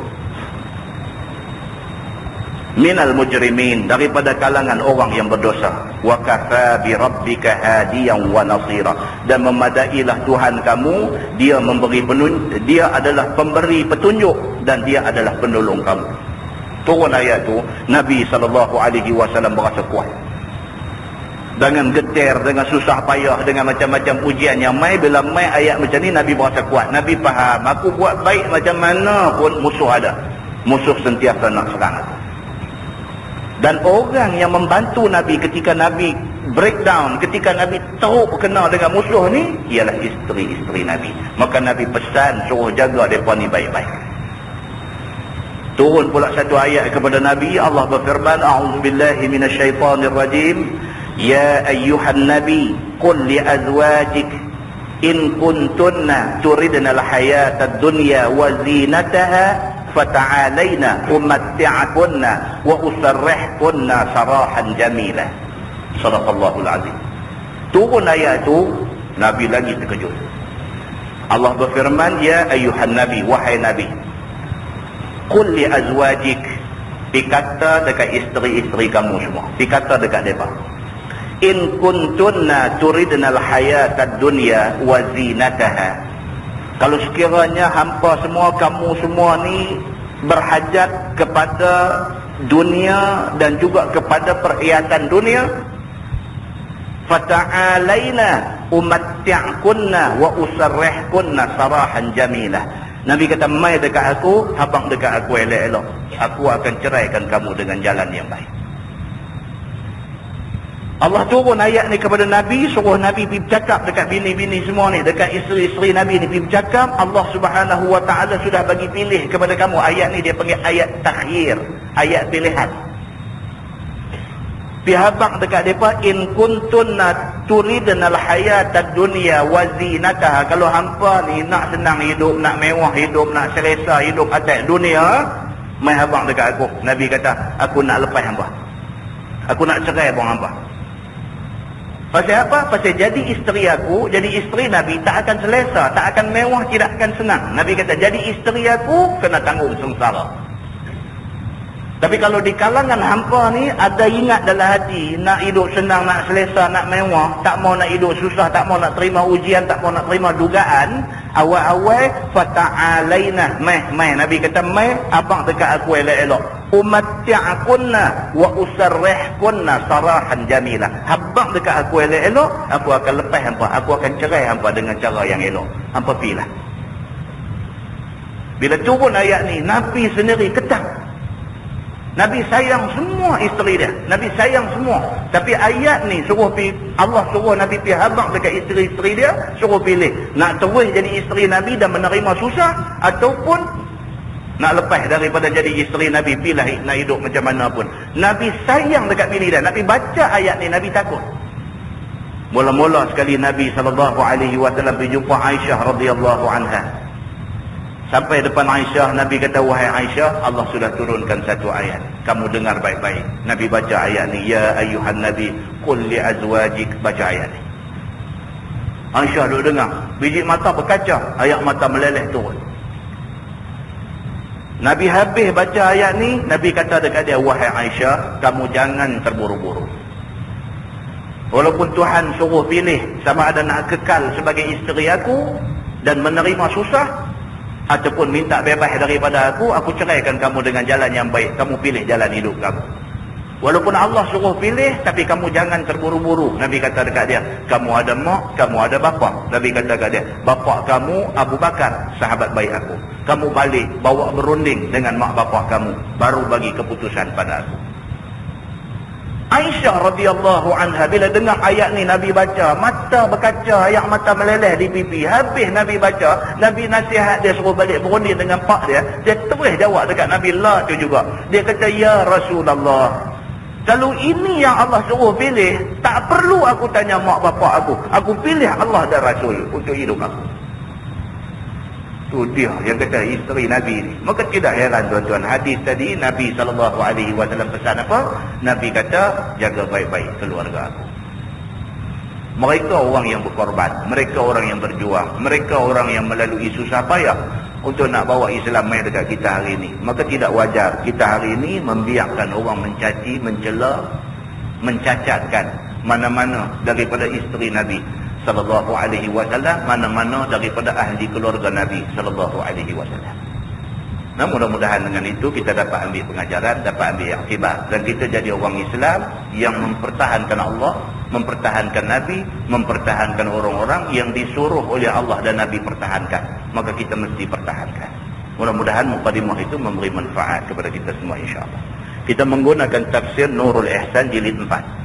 Minal mujrimin, daripada kalangan orang yang berdosa. Wa kafa bi rabbika hadiyan wa nasira. Dan memadailah Tuhan kamu, dia memberi dia adalah pemberi petunjuk dan dia adalah penolong kamu. Turun ayat tu, Nabi SAW berasa kuat. Dengan getir, dengan susah payah, dengan macam-macam ujian yang mai. Bila mai ayat macam ni, Nabi berasa kuat. Nabi faham, aku buat baik macam mana pun musuh ada. Musuh sentiasa nak serang aku. Dan orang yang membantu Nabi ketika Nabi breakdown, ketika Nabi teruk kena dengan musuh ni, ialah isteri-isteri Nabi. Maka Nabi pesan suruh jaga mereka ni baik-baik. Turun pula satu ayat kepada Nabi. Allah berfirman, a'udzubillahi minasyaitanir rajim. Ya ayyuhan nabi qul li azwajik in kuntunna turidna al-hayata ad-dunya wa zinataha fata'alaina umatti'akunna wa usarrihkunna sarahan jamila. Sadaqallahul azim. Turun ayat tu, Nabi lagi terkejut. Allah berfirman, ya ayyuhan nabi, wahai nabi, qul li azwajik, dikata dekat isteri-isteri kamu semua, dikata dekat mereka, in kuntunna turidnal hayatad dunya wa zinataha. Kalau sekiranya hampa semua, kamu semua ni berhajat kepada dunia dan juga kepada perhiasan dunia, fata'alaina umatti'kunna wa usarrihkunna sarahan jamilah. Nabi kata, mai dekat aku, habang dekat aku elok-elok, aku akan ceraikan kamu dengan jalan yang baik. Allah turun ayat ni kepada Nabi, suruh Nabi pergi bercakap dekat bini-bini semua ni, dekat isteri-isteri Nabi ni pergi bercakap. Allah Subhanahu wa ta'ala sudah bagi pilih kepada kamu. Ayat ni dia panggil ayat takhir, ayat pilihan. Pihabak dekat mereka, in kuntunna turidnal hayatad dunya wa zinataha. Kalau hampa ni nak senang hidup, nak mewah hidup, nak selesa hidup atas dunia, mai habang dekat aku. Nabi kata, aku nak lepas hampa, aku nak cerai pun hampa. Pasal apa? Pasal jadi isteri aku, jadi isteri Nabi tak akan selesa, tak akan mewah, tidak akan senang. Nabi kata, jadi isteri aku kena tanggung sengsara. Tapi kalau di kalangan hampa ni ada ingat dalam hati nak hidup senang, nak selesa, nak mewah, tak mau nak hidup susah, tak mau nak terima ujian, tak mau nak terima dugaan, awal-awal fata'alaina, mai Nabi kata, mai abang dekat aku elok-elok, umatti'akunna wa usarrihkunna sarahan jamilah. Habang dekat aku elok-elok, aku akan lepas hampa, aku akan cerai hampa dengan cara yang elok. Hampa pilih. Bila turun ayat ni, Nabi sendiri ketang. Nabi sayang semua isteri dia, Nabi sayang semua. Tapi ayat ni suruh Allah suruh Nabi pergi habang dekat isteri-isteri dia, suruh pilih nak terus jadi isteri Nabi dan menerima susah, ataupun nak lepas daripada jadi isteri Nabi, pilih nak hidup macam mana pun. Nabi sayang dekat bini dia. Nabi baca ayat ni, Nabi takut. Mula-mula sekali Nabi SAW pergi jumpa Aisyah radhiyallahu anha. Sampai depan Aisyah, Nabi kata, wahai Aisyah, Allah sudah turunkan satu ayat, kamu dengar baik-baik. Nabi baca ayat ni, ya ayyuhan nabi qul li azwajik, baca ayat ni. Aisyah duduk dengar, biji mata berkaca, ayat mata meleleh turun. Nabi habis baca ayat ni, Nabi kata dekat dia, wahai Aisyah, kamu jangan terburu-buru. Walaupun Tuhan suruh pilih sama ada nak kekal sebagai isteri aku dan menerima susah, ataupun minta bebas daripada aku ceraikan kamu dengan jalan yang baik. Kamu pilih jalan hidup kamu. Walaupun Allah suruh pilih, tapi kamu jangan terburu-buru. Nabi kata dekat dia, kamu ada mak, kamu ada bapa. Nabi kata dekat dia, bapa kamu Abu Bakar, sahabat baik aku. Kamu balik, bawa berunding dengan mak bapa kamu, baru bagi keputusan pada aku. Aisyah radhiyallahu anha bila dengar ayat ni Nabi baca, mata berkaca, air mata meleleh di pipi. Habis Nabi baca, Nabi nasihat dia suruh balik berunding dengan pak dia. Dia terus jawab dekat Nabi lah tu juga. Dia kata, ya Rasulullah, kalau ini yang Allah suruh pilih, tak perlu aku tanya mak bapak aku. Aku pilih Allah dan Rasul untuk hidup aku. Tu dia yang kata isteri Nabi ni. Maka tidak heran tuan-tuan, hadis tadi Nabi SAW pesan apa? Nabi kata, jaga baik-baik keluarga aku. Mereka orang yang berkorban, mereka orang yang berjuang, mereka orang yang melalui susah payah untuk nak bawa Islam mai dekat kita hari ini. Maka tidak wajar kita hari ini membiarkan orang mencaci, mencela, mencacatkan mana-mana daripada isteri Nabi sallallahu alaihi wasallam, mana-mana daripada ahli keluarga Nabi sallallahu alaihi wasallam. Nah, mudah-mudahan dengan itu kita dapat ambil pengajaran, dapat ambil iktibar, dan kita jadi orang Islam yang mempertahankan Allah, mempertahankan Nabi, mempertahankan orang-orang yang disuruh oleh Allah dan Nabi pertahankan. Maka kita mesti pertahankan. Mudah-mudahan mukadimah itu memberi manfaat kepada kita semua, insya-Allah. Kita menggunakan tafsir Nurul Ihsan jilid 4.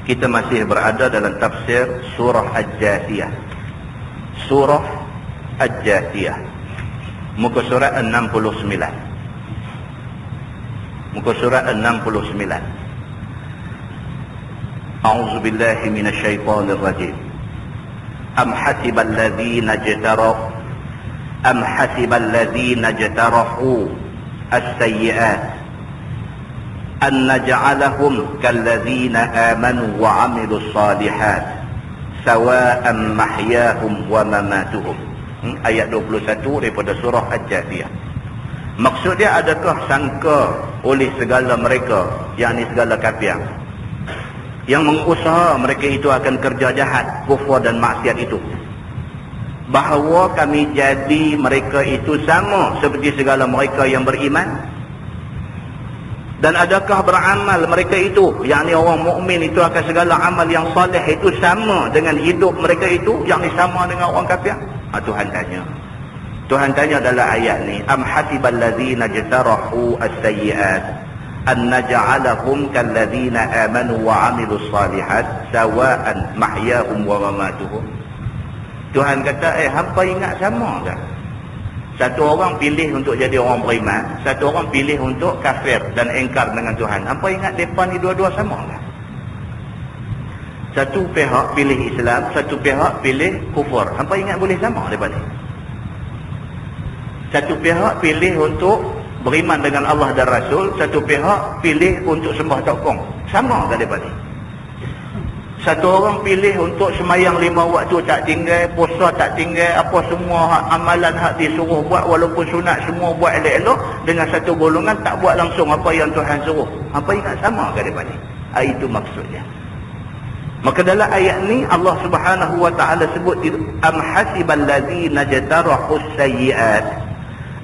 Kita masih berada dalam tafsir surah Al-Jathiyah. Surah Al-Jathiyah, muka surat 69. Muka surat 69. A'udzu billahi minasy syaithanir rajim. Am hasibal ladzina jtarahu as-sayyi'at an naj'alahum kalladzina amanu wa 'amilus shalihat sawa'an mahyahum wa mamatuhum. Ayat 21 daripada surah Al-Jathiyah. Maksud dia, adakah sangka oleh segala mereka, yakni segala kafir, yang mengusaha mereka itu akan kerja jahat, kufur dan maksiat itu, bahawa kami jadi mereka itu sama seperti segala mereka yang beriman? Dan adakah beramal mereka itu, yakni orang mukmin itu, akan segala amal yang saleh itu sama dengan hidup mereka itu, yakni sama dengan orang kafir? Tuhan tanya. Tuhan tanya dalam ayat ni, am hasibal ladzina jtarahu as-sayyi'at an naj'alahum kalladzina amanu wa 'amilus shalihat sawa'an mahyahum wa mamatuhum. Tuhan kata, hampa ingat sama ke? Satu orang pilih untuk jadi orang beriman, satu orang pilih untuk kafir dan engkar dengan Tuhan. Hampa ingat mereka ni dua-dua sama ke? Satu pihak pilih Islam, satu pihak pilih kufur. Hampa ingat boleh sama mereka ni? Satu pihak pilih untuk beriman dengan Allah dan Rasul, satu pihak pilih untuk sembah tokong. Sama ke mereka ni? Satu orang pilih untuk semayang 5 waktu tak tinggal, puasa tak tinggal, apa semua amalan hak disuruh buat, walaupun sunat semua buat elok-elok. Dengan satu golongan tak buat langsung apa yang Tuhan suruh. Apa ingat sama ke mereka ni? Itu maksudnya. Maka dalam ayat ni Allah Subhanahu wa taala sebut, am hasibal ladzina jtarahu as-sayyi'at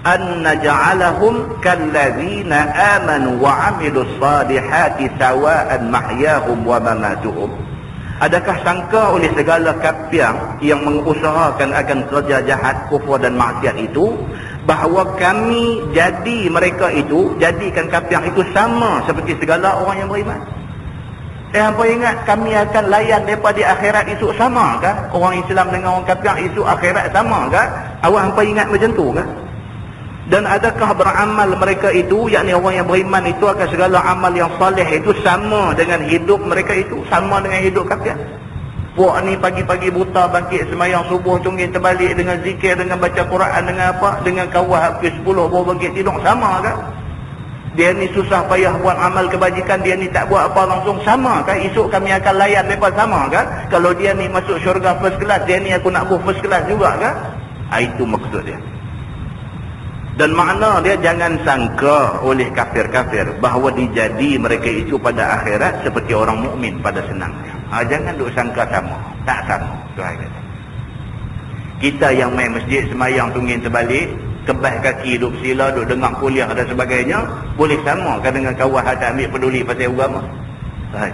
an naj'alahum kalladzina amanu wa 'amilus salihati sawa'an mahyahum wa mamatuhum. Adakah sangka oleh segala kafir yang mengusahakan akan kerja jahat, kufur dan maksiat itu, bahawa kami jadi mereka itu, jadikan kafir itu sama seperti segala orang yang beriman? Hampa ingat kami akan layan mereka di akhirat esok sama ke? Orang Islam dengan orang kafir esok akhirat sama ke? Awak hampa ingat macam tu ke? Dan adakah beramal mereka itu, yakni orang yang beriman itu, akan segala amal yang saleh itu sama dengan hidup mereka itu, sama dengan hidup kafir? Puak ni pagi-pagi buta bangkit semayang subuh, tungging terbalik dengan zikir, dengan baca Quran, dengan apa, dengan kawah habis 10 baru bangkit tidur, sama ke? Dia ni susah payah buat amal kebajikan, dia ni tak buat apa langsung, sama ke? Esok kami akan layan mereka, sama ke? Kalau dia ni masuk syurga first class, dia ni aku nak buat first class juga ke? Itu maksud dia. Dan makna dia, jangan sangka oleh kafir-kafir bahawa dijadi mereka itu pada akhirat seperti orang mukmin pada senangnya. Jangan duk sangka sama. Tak sama. Tuhan kata. Kita yang main masjid semayang tungging terbalik, kebas kaki, duduk sila, duduk dengar kuliah dan sebagainya, boleh samakan dengan kawan tak ambil peduli pasal agama.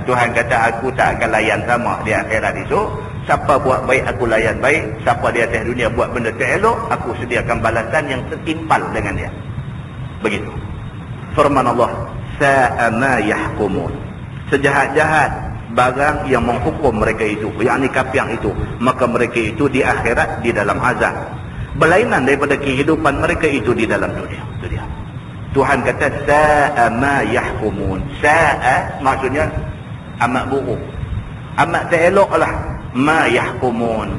Tuhan kata aku tak akan layan sama di akhirat esok. Siapa buat baik aku layan baik, siapa di atas dunia buat benda tak elok, aku sediakan balasan yang setimpal dengan dia. Begitu firman Allah, sa'a ma yahkumun. Sejahat-jahat barang yang menghukum mereka itu, yakni kafir itu, maka mereka itu di akhirat di dalam azab, berlainan daripada kehidupan mereka itu di dalam dunia. Itu dia. Tuhan kata sa'a ma yahkumun. Sa'a maksudnya amat buruk, amat tak eloklah ma yahkumun,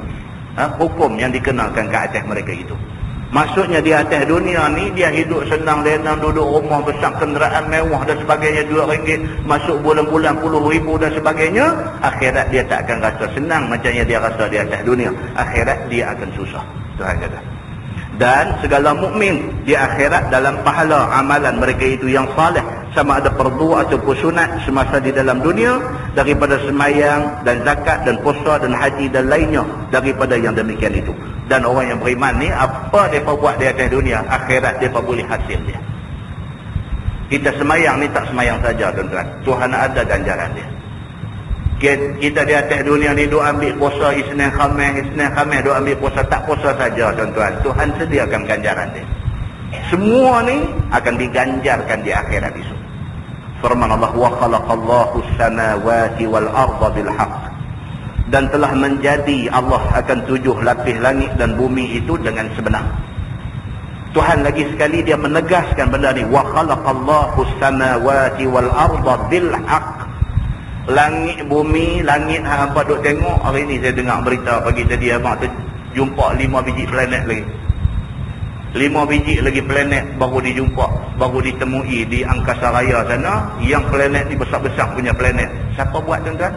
hukum yang dikenakan ke atas mereka itu. Maksudnya di atas dunia ni dia hidup senang lenang, duduk rumah besar, kenderaan mewah dan sebagainya, RM2, masuk bulan-bulan puluh-ribu dan sebagainya. Akhirat dia tak akan rasa senang macam yang dia rasa di atas dunia. Akhirat dia akan susah, Tuhan kata. Dan segala mukmin di akhirat dalam pahala amalan mereka itu yang saleh, sama ada fardu ataupun sunat semasa di dalam dunia, daripada semayang dan zakat dan puasa dan haji dan lainnya daripada yang demikian itu. Dan orang yang beriman ni, apa mereka buat di atas dunia, akhirat mereka boleh hasil dia. Kita semayang ni tak semayang saja, tuan-tuan, Tuhan ada ganjaran dia. Kita di atas dunia ni duk ambil puasa Isnin Khamis duk ambil puasa, tak puasa saja, tuan-tuan, Tuhan sediakan ganjaran dia. Semua ni akan diganjarkan di akhirat itu. Firman Allah, wa khalaqallahu as-samawati wal arda bil haqq. Dan telah menjadi Allah akan 7 lapis langit dan bumi itu dengan sebenar. Tuhan lagi sekali dia menegaskan benda ni, wa khalaqallahu as-samawati wal arda bil haqq. Langit bumi, langit hampa duk tengok. Hari ni saya dengar berita pagi tadi, abang tu jumpa 5 biji planet lagi. 5 biji lagi planet baru dijumpa, baru ditemui di angkasa raya sana. Yang planet ni besar-besar punya planet. Siapa buat, tuan-tuan?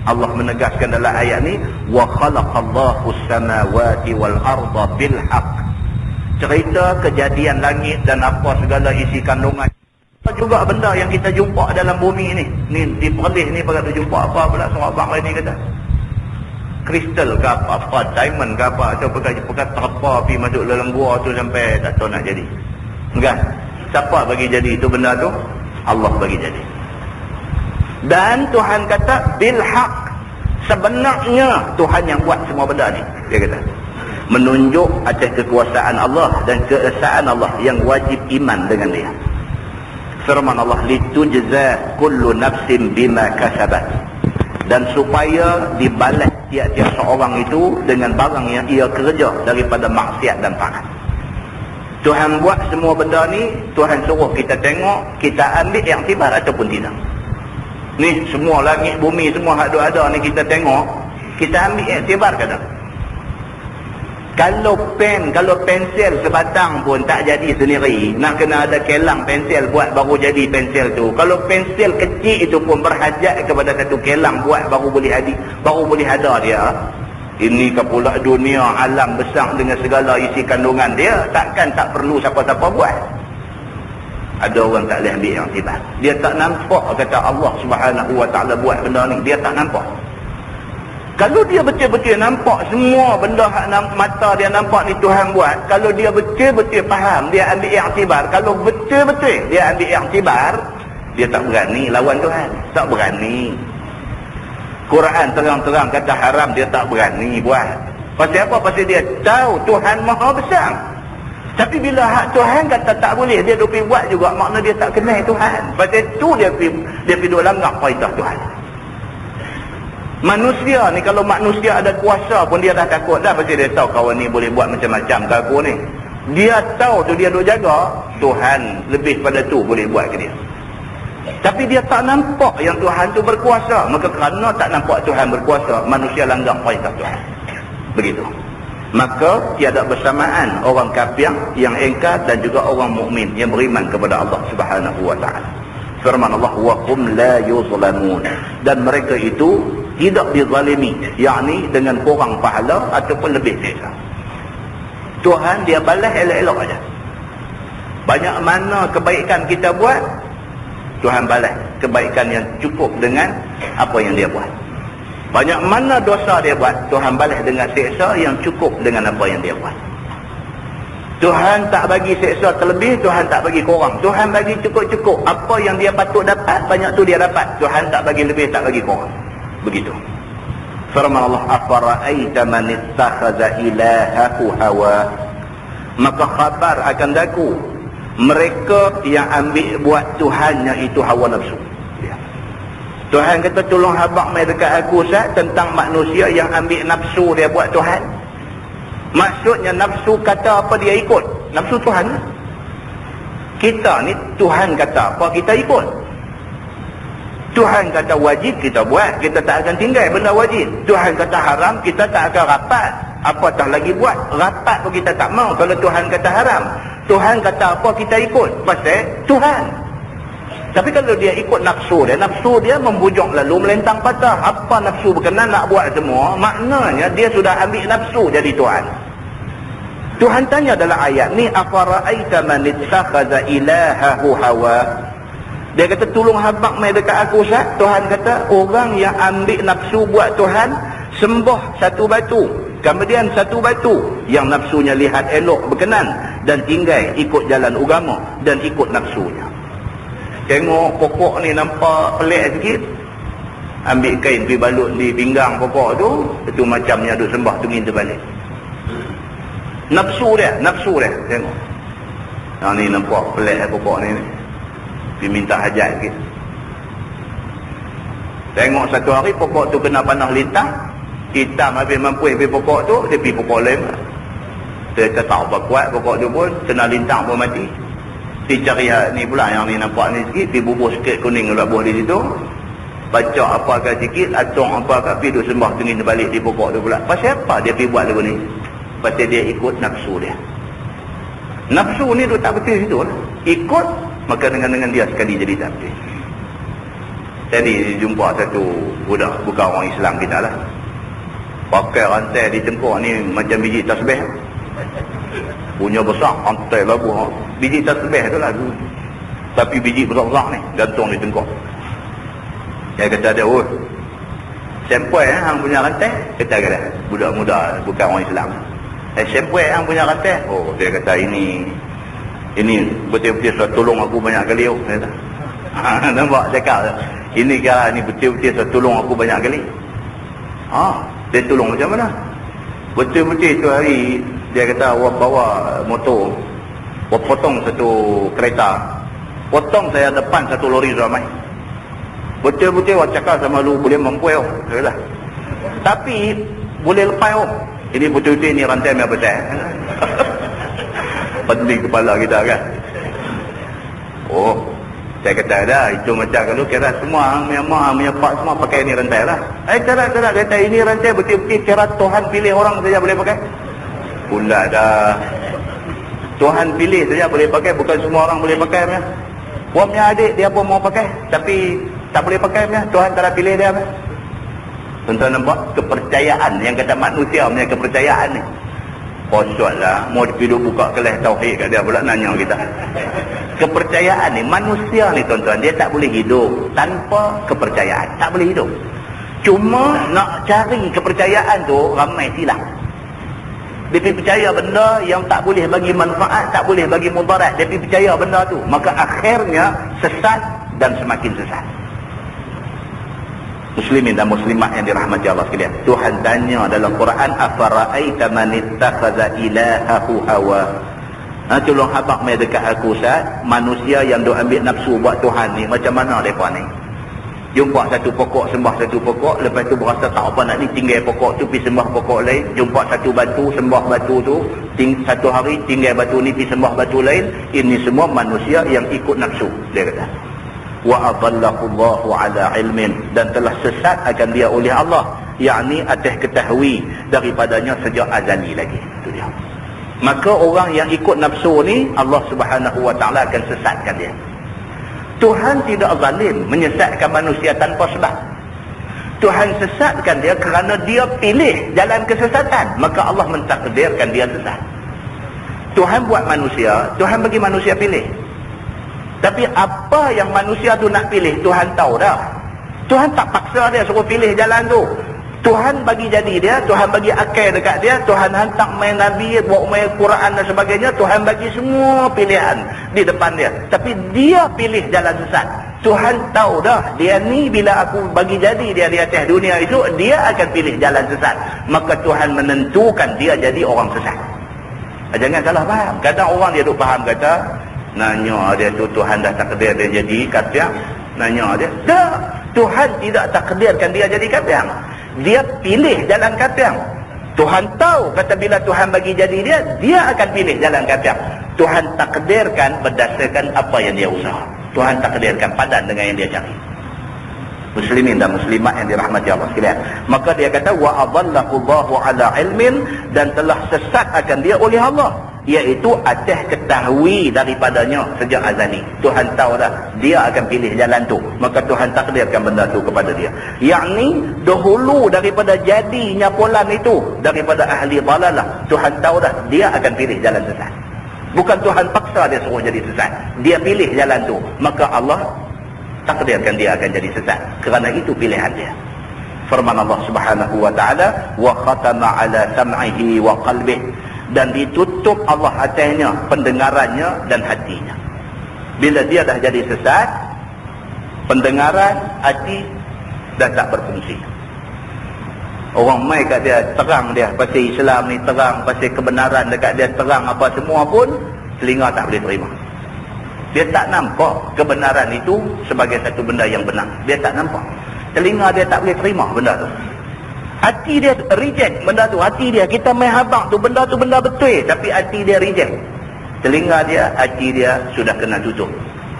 Allah menegaskan dalam ayat ni, wa khalaqallahu as-samawati wal arda bil haqq. Cerita kejadian langit dan apa segala isi kandungan juga benda yang kita jumpa dalam bumi ni. Ni di Perlis ni pada jumpa apa pula seorang abang lain ni kata, kristal ke apa, diamond ke apa, atau pekat terpa pergi masuk dalam gua tu sampai tak tahu nak jadi. Enggak. Siapa bagi jadi itu benda tu? Allah bagi jadi. Dan Tuhan kata bil haq. Sebenarnya Tuhan yang buat semua benda ni. Dia kata menunjuk atas kekuasaan Allah dan keesaan Allah yang wajib iman dengan dia. Firman Allah, litujza kullu nafsin bima kasabat. Dan supaya dibalas tiap-tiap seorang itu dengan barang yang ia kerja daripada maksiat dan taat. Tuhan buat semua benda ni, Tuhan suruh kita tengok, kita ambil iktibar ataupun tidak. Ni semua langit bumi semua hak ada ni kita tengok, kita ambil iktibar ke tak? Kalau pensel sebatang pun tak jadi sendiri, nak kena ada kelang pensel buat baru jadi pensel tu. Kalau pensel kecil itu pun berhajat kepada satu kelang buat baru boleh ada dia. Ini ke pula dunia alam besar dengan segala isi kandungan dia, takkan tak perlu siapa-siapa buat. Ada orang tak boleh ambil yang tiba. Dia tak nampak kata Allah Subhanahu Wa Taala buat benda ni, dia tak nampak. Kalau dia betul-betul nampak semua benda hak mata dia nampak ni Tuhan buat, kalau dia betul-betul faham, dia ambil iktibar, kalau betul-betul dia ambil iktibar, dia tak berani lawan Tuhan, tak berani. Quran terang-terang kata haram, dia tak berani buat. Pasal apa? Pasal dia tahu Tuhan Maha Besar. Tapi bila hak Tuhan kata tak boleh, dia duk pergi buat juga, makna dia tak kenal Tuhan. Pasal tu dia pergi duk langgar perintah Tuhan. Manusia ni, kalau manusia ada kuasa pun dia dah takut dah, pasal dia tahu kawan ni boleh buat macam-macam ke aku ni. Dia tahu tu, dia duk jaga, Tuhan lebih pada tu boleh buat ke dia. Tapi dia tak nampak yang Tuhan tu berkuasa. Maka kerana tak nampak Tuhan berkuasa, manusia langgar perintah Tuhan. Begitu. Maka tiada bersamaan orang kafir yang ingkar dan juga orang mukmin yang beriman kepada Allah Subhanahu Wa Taala. Firman Allah, wa hum la yuzlamun. Dan mereka itu tidak dizalimi, yakni dengan kurang pahala ataupun lebih seksa. Tuhan dia balas elok-elok aja. Banyak mana kebaikan kita buat, Tuhan balas kebaikan yang cukup dengan apa yang dia buat. Banyak mana dosa dia buat, Tuhan balas dengan seksa yang cukup dengan apa yang dia buat. Tuhan tak bagi seksa terlebih, Tuhan tak bagi kurang. Tuhan bagi cukup-cukup. Apa yang dia patut dapat, banyak tu dia dapat. Tuhan tak bagi lebih, tak bagi kurang. Begitu. Firman Allah, afara'aita man ittakhadha ilahahu hawa. Maka khabar akan daku mereka yang ambil buat Tuhannya itu hawa nafsu. Tuhan kata, tolong habaq mai dekat aku Ustaz tentang manusia yang ambil nafsu dia buat Tuhan. Maksudnya nafsu kata apa dia ikut. Nafsu Tuhan. Kita ni Tuhan kata apa kita ikut. Tuhan kata wajib kita buat, kita tak akan tinggal benda wajib. Tuhan kata haram, kita tak akan rapat. Apatah lagi buat, rapat pun kita tak mau kalau Tuhan kata haram. Tuhan kata apa kita ikut, pasal Tuhan. Tapi kalau dia ikut nafsu dia membujuk lalu melentang patah. Apa nafsu berkenan nak buat semua, maknanya dia sudah ambil nafsu jadi Tuhan. Tuhan tanya dalam ayat ni, afara'aita man ittakhadha ilahahu hawa. Dia kata, tolong habaq mai dekat aku Ustaz. Tuhan kata, orang yang ambil nafsu buat Tuhan, sembah satu batu, kemudian satu batu yang nafsunya lihat elok berkenan, dan tinggal ikut jalan agama dan ikut nafsunya. Tengok pokok ni nampak pelik sikit, ambil kain pergi balut di pinggang pokok tu, itu macamnya duk sembah tungin terbalik. Nafsu dia tengok. Ni nampak pelik pokok ni, pergi minta hajat sikit. Tengok satu hari pokok tu kena panah lintah, hitam habis mampu pergi pokok tu, dia pergi pokok lain. Dia tak apa kuat pokok tu pun, kena lintang pun mati. Dia cari ni pula yang ni nampak ni sikit, pergi bubuh sikit kuning labuh di situ, baca apakah sikit, atong apakah, pergi duk sembah tengin balik di pokok tu pula. Pasal apa dia pergi buat lagu ni? Pasal dia ikut nafsu dia. Nafsu ni tu tak betul situ lah. Ikut, maka dengan dia sekali jadi tak betul. Jadi jumpa satu budak, bukan orang Islam kita lah, pakai rantai di tengkuk ni macam biji tasbih, punya besar, rantai labu, biji tasbih tu lah, tapi biji besar-besar ni gantung di tengkuk. Dia kata dia, oh sempoi hang punya rantai. Kata budak muda bukan orang Islam, sempoi hang punya rantai. Oh, dia kata ini betul-betul sudah tolong aku banyak kali. Oh, kata. Nampak cakap ini kira ni betul-betul sudah tolong aku banyak kali. Dia tolong macam mana? Betul-betul tu hari dia kata awak bawa motor, awak potong satu kereta, potong saya depan satu lori ramai. Betul-betul awak cakap sama lu boleh mampu ya. Tapi boleh lepas oh. Ini betul-betul ni rantai yang betul. Pening kepala kita kan. Oh, saya kata dah, itu macam kalau kira semua Myanmar, Myanmar semua pakai ni rantai lah. Tak kata ini rantai betul-betul kira Tuhan pilih orang saja boleh pakai. Pula dah. Tuhan pilih saja boleh pakai, bukan semua orang boleh pakai. Wah, punya adik dia pun mau pakai, tapi tak boleh pakai. Tuhan tak ada pilih dia. Tuan-tuan nampak kepercayaan yang kata manusia punya kepercayaan ni. Kosot lah, mau pergi buka kelas tauhid kat dia pula nanya kita. Kepercayaan ni, manusia ni tuan-tuan, dia tak boleh hidup tanpa kepercayaan. Tak boleh hidup. Cuma nak cari kepercayaan tu ramai silap. Dia percaya benda yang tak boleh bagi manfaat, tak boleh bagi mudarat. Dia percaya benda tu, maka akhirnya sesat dan semakin sesat. Muslimin dan muslimat yang dirahmati Allah sekalian, Tuhan tanya dalam Quran, afara'aita man ittakhadha ilahahu hawa. Tolong habaq mai dekat aku Ustaz, manusia yang duk ambil nafsu buat Tuhan ni macam mana depa ni? Jumpa satu pokok, sembah satu pokok, lepas tu berasa tak apa nak ni, tinggal pokok tu pergi sembah pokok lain. Jumpa satu batu, sembah batu tu, satu hari tinggal batu ni pergi sembah batu lain. Ini semua manusia yang ikut nafsu, dia kata. Wa adallahu Allahu ala ilmin, dan telah sesat akan dia oleh Allah, yakni atas ketahui daripadanya sejak azali lagi. Itu dia. Maka orang yang ikut nafsu ni, Allah Subhanahu wa taala akan sesatkan dia. Tuhan tidak zalim menyesatkan manusia tanpa sebab. Tuhan sesatkan dia kerana dia pilih jalan kesesatan, maka Allah mentakdirkan dia sesat. Tuhan buat manusia, Tuhan bagi manusia pilih. Tapi apa yang manusia tu nak pilih, Tuhan tahu dah. Tuhan tak paksa dia suruh pilih jalan tu. Tuhan bagi jadi dia, Tuhan bagi akal dekat dia, Tuhan hantar main Nabi, bawa main Quran dan sebagainya, Tuhan bagi semua pilihan di depan dia. Tapi dia pilih jalan sesat. Tuhan tahu dah, dia ni bila aku bagi jadi dia di atas dunia itu, dia akan pilih jalan sesat. Maka Tuhan menentukan dia jadi orang sesat. Jangan salah faham. Kadang orang dia duk faham kata, nanya dia tu Tuhan dah takdir dia jadi kafir. Nanya dia, dah, Tuhan tidak takdirkan dia jadi kafir. Dia pilih jalan kafir. Tuhan tahu kata bila Tuhan bagi jadi dia, dia akan pilih jalan kafir. Tuhan takdirkan berdasarkan apa yang dia usaha. Tuhan takdirkan padan dengan yang dia cari. Muslimin dan muslimat yang dirahmati Allah sekalian. Maka dia kata wa adallahu Allahu ala ilmin, dan telah sesat akan dia oleh Allah, iaitu atas ketahui daripadanya sejak azali. Tuhan tahu dah dia akan pilih jalan tu, maka Tuhan takdirkan benda tu kepada dia. Yakni dahulu daripada jadinya polan itu, daripada ahli dalalah, Tuhan tahu dah dia akan pilih jalan sesat. Bukan Tuhan paksa dia suruh jadi sesat, dia pilih jalan tu, maka Allah takdirkan dia akan jadi sesat. Kerana itu pilihan dia. Firman Allah Subhanahu wa taala, wa khatama ala sam'ihi wa qalbihi, dan ditutup Allah atasnya pendengarannya dan hatinya. Bila dia dah jadi sesat, pendengaran, hati dah tak berfungsi. Orang mai kat dia, terang dia pasal Islam ni, terang pasal kebenaran dekat dia, terang apa semua pun, telinga tak boleh terima. Dia tak nampak kebenaran itu sebagai satu benda yang benar. Dia tak nampak. Telinga dia tak boleh terima benda tu. Hati dia reject benda tu. Hati dia, kita main habang tu, benda tu benda betul, tapi hati dia reject. Telinga dia, hati dia sudah kena tutup,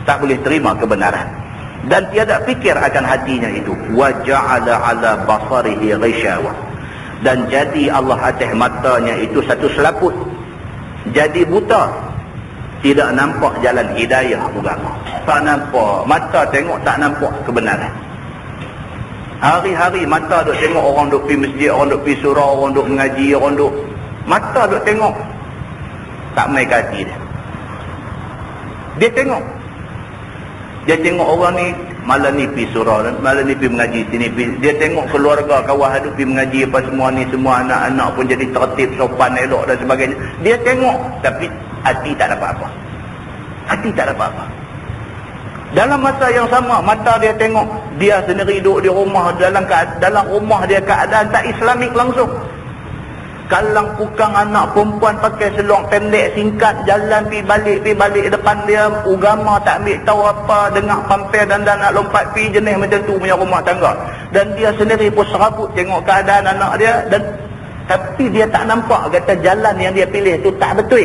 tak boleh terima kebenaran, dan tiada fikir akan hatinya itu. Wa ja'ala 'ala basarihi ghishawa, dan jadi Allah atas matanya itu satu selaput, jadi buta, tidak nampak jalan hidayah agama. Tak nampak, mata tengok tak nampak kebenaran. Hari-hari mata duk tengok orang duk pergi masjid, orang duk pergi surau, orang duk mengaji, orang duk, mata duk tengok, tak mai ke hati dia. Dia tengok orang ni, malam ni pergi surau, malam ni pergi mengaji sini, dia tengok keluarga kawan duk pergi mengaji apa semua ni, semua anak-anak pun jadi tertib, sopan, elok dan sebagainya. Dia tengok, tapi hati tak dapat apa. Hati tak dapat apa. Dalam masa yang sama, mata dia tengok, dia sendiri duduk di rumah, dalam rumah dia keadaan tak Islamik langsung. Kalang pukang anak perempuan pakai seluar pendek singkat, jalan pi balik depan dia, agama tak ambil tahu apa, dengar pampir dan nak lompat pi, jenis macam tu punya rumah tangga. Dan dia sendiri pun serabut tengok keadaan anak dia, dan tapi dia tak nampak kata jalan yang dia pilih tu tak betul.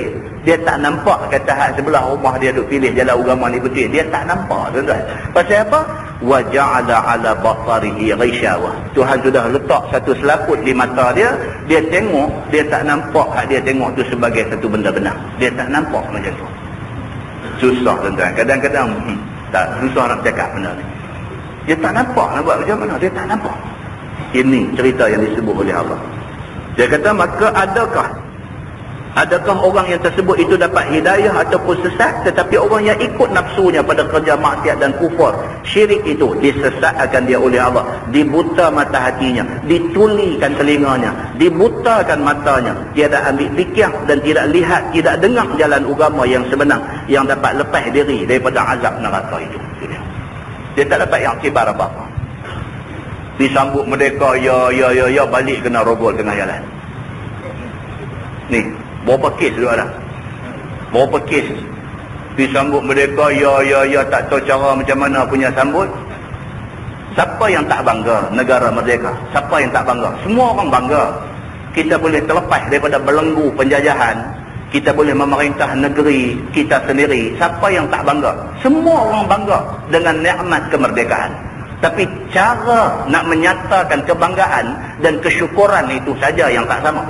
Dia tak nampak kata hak sebelah rumah dia duk pilih jalan agama ni betul. Dia tak nampak, tuan-tuan. Pasal apa? Wa ja'ala 'ala basarihi ghishawa. Tuhan sudah letak satu selaput di mata dia, dia tengok, dia tak nampak hak dia tengok tu sebagai satu benda benar. Dia tak nampak macam tu. Susah, tuan-tuan. Kadang-kadang tak susah nak cakap benda ni. Dia tak nampak nak buat macam mana, dia tak nampak. Ini cerita yang disebut oleh Allah. Dia kata, maka adakah orang yang tersebut itu dapat hidayah ataupun sesat? Tetapi orang yang ikut nafsunya pada kerja maksiat dan kufur, syirik itu, disesatkan dia oleh Allah, dibuta mata hatinya, ditulikan telinganya, dibutakan matanya, tiada ambil fikir dan tidak lihat, tidak dengar jalan agama yang sebenar, yang dapat lepas diri daripada azab neraka itu. Dia tak dapat yang kibar apa-apa. Disambut merdeka, ya, balik kena rogol tengah jalan. Ni berapa kes dulu ada? Berapa kes disambut merdeka, ya, tak tahu cara macam mana punya sambut. Siapa yang tak bangga negara merdeka? Siapa yang tak bangga? Semua orang bangga. Kita boleh terlepas daripada belenggu penjajahan, kita boleh memerintah negeri kita sendiri. Siapa yang tak bangga? Semua orang bangga dengan nikmat kemerdekaan. Tapi cara nak menyatakan kebanggaan dan kesyukuran itu saja yang tak sama.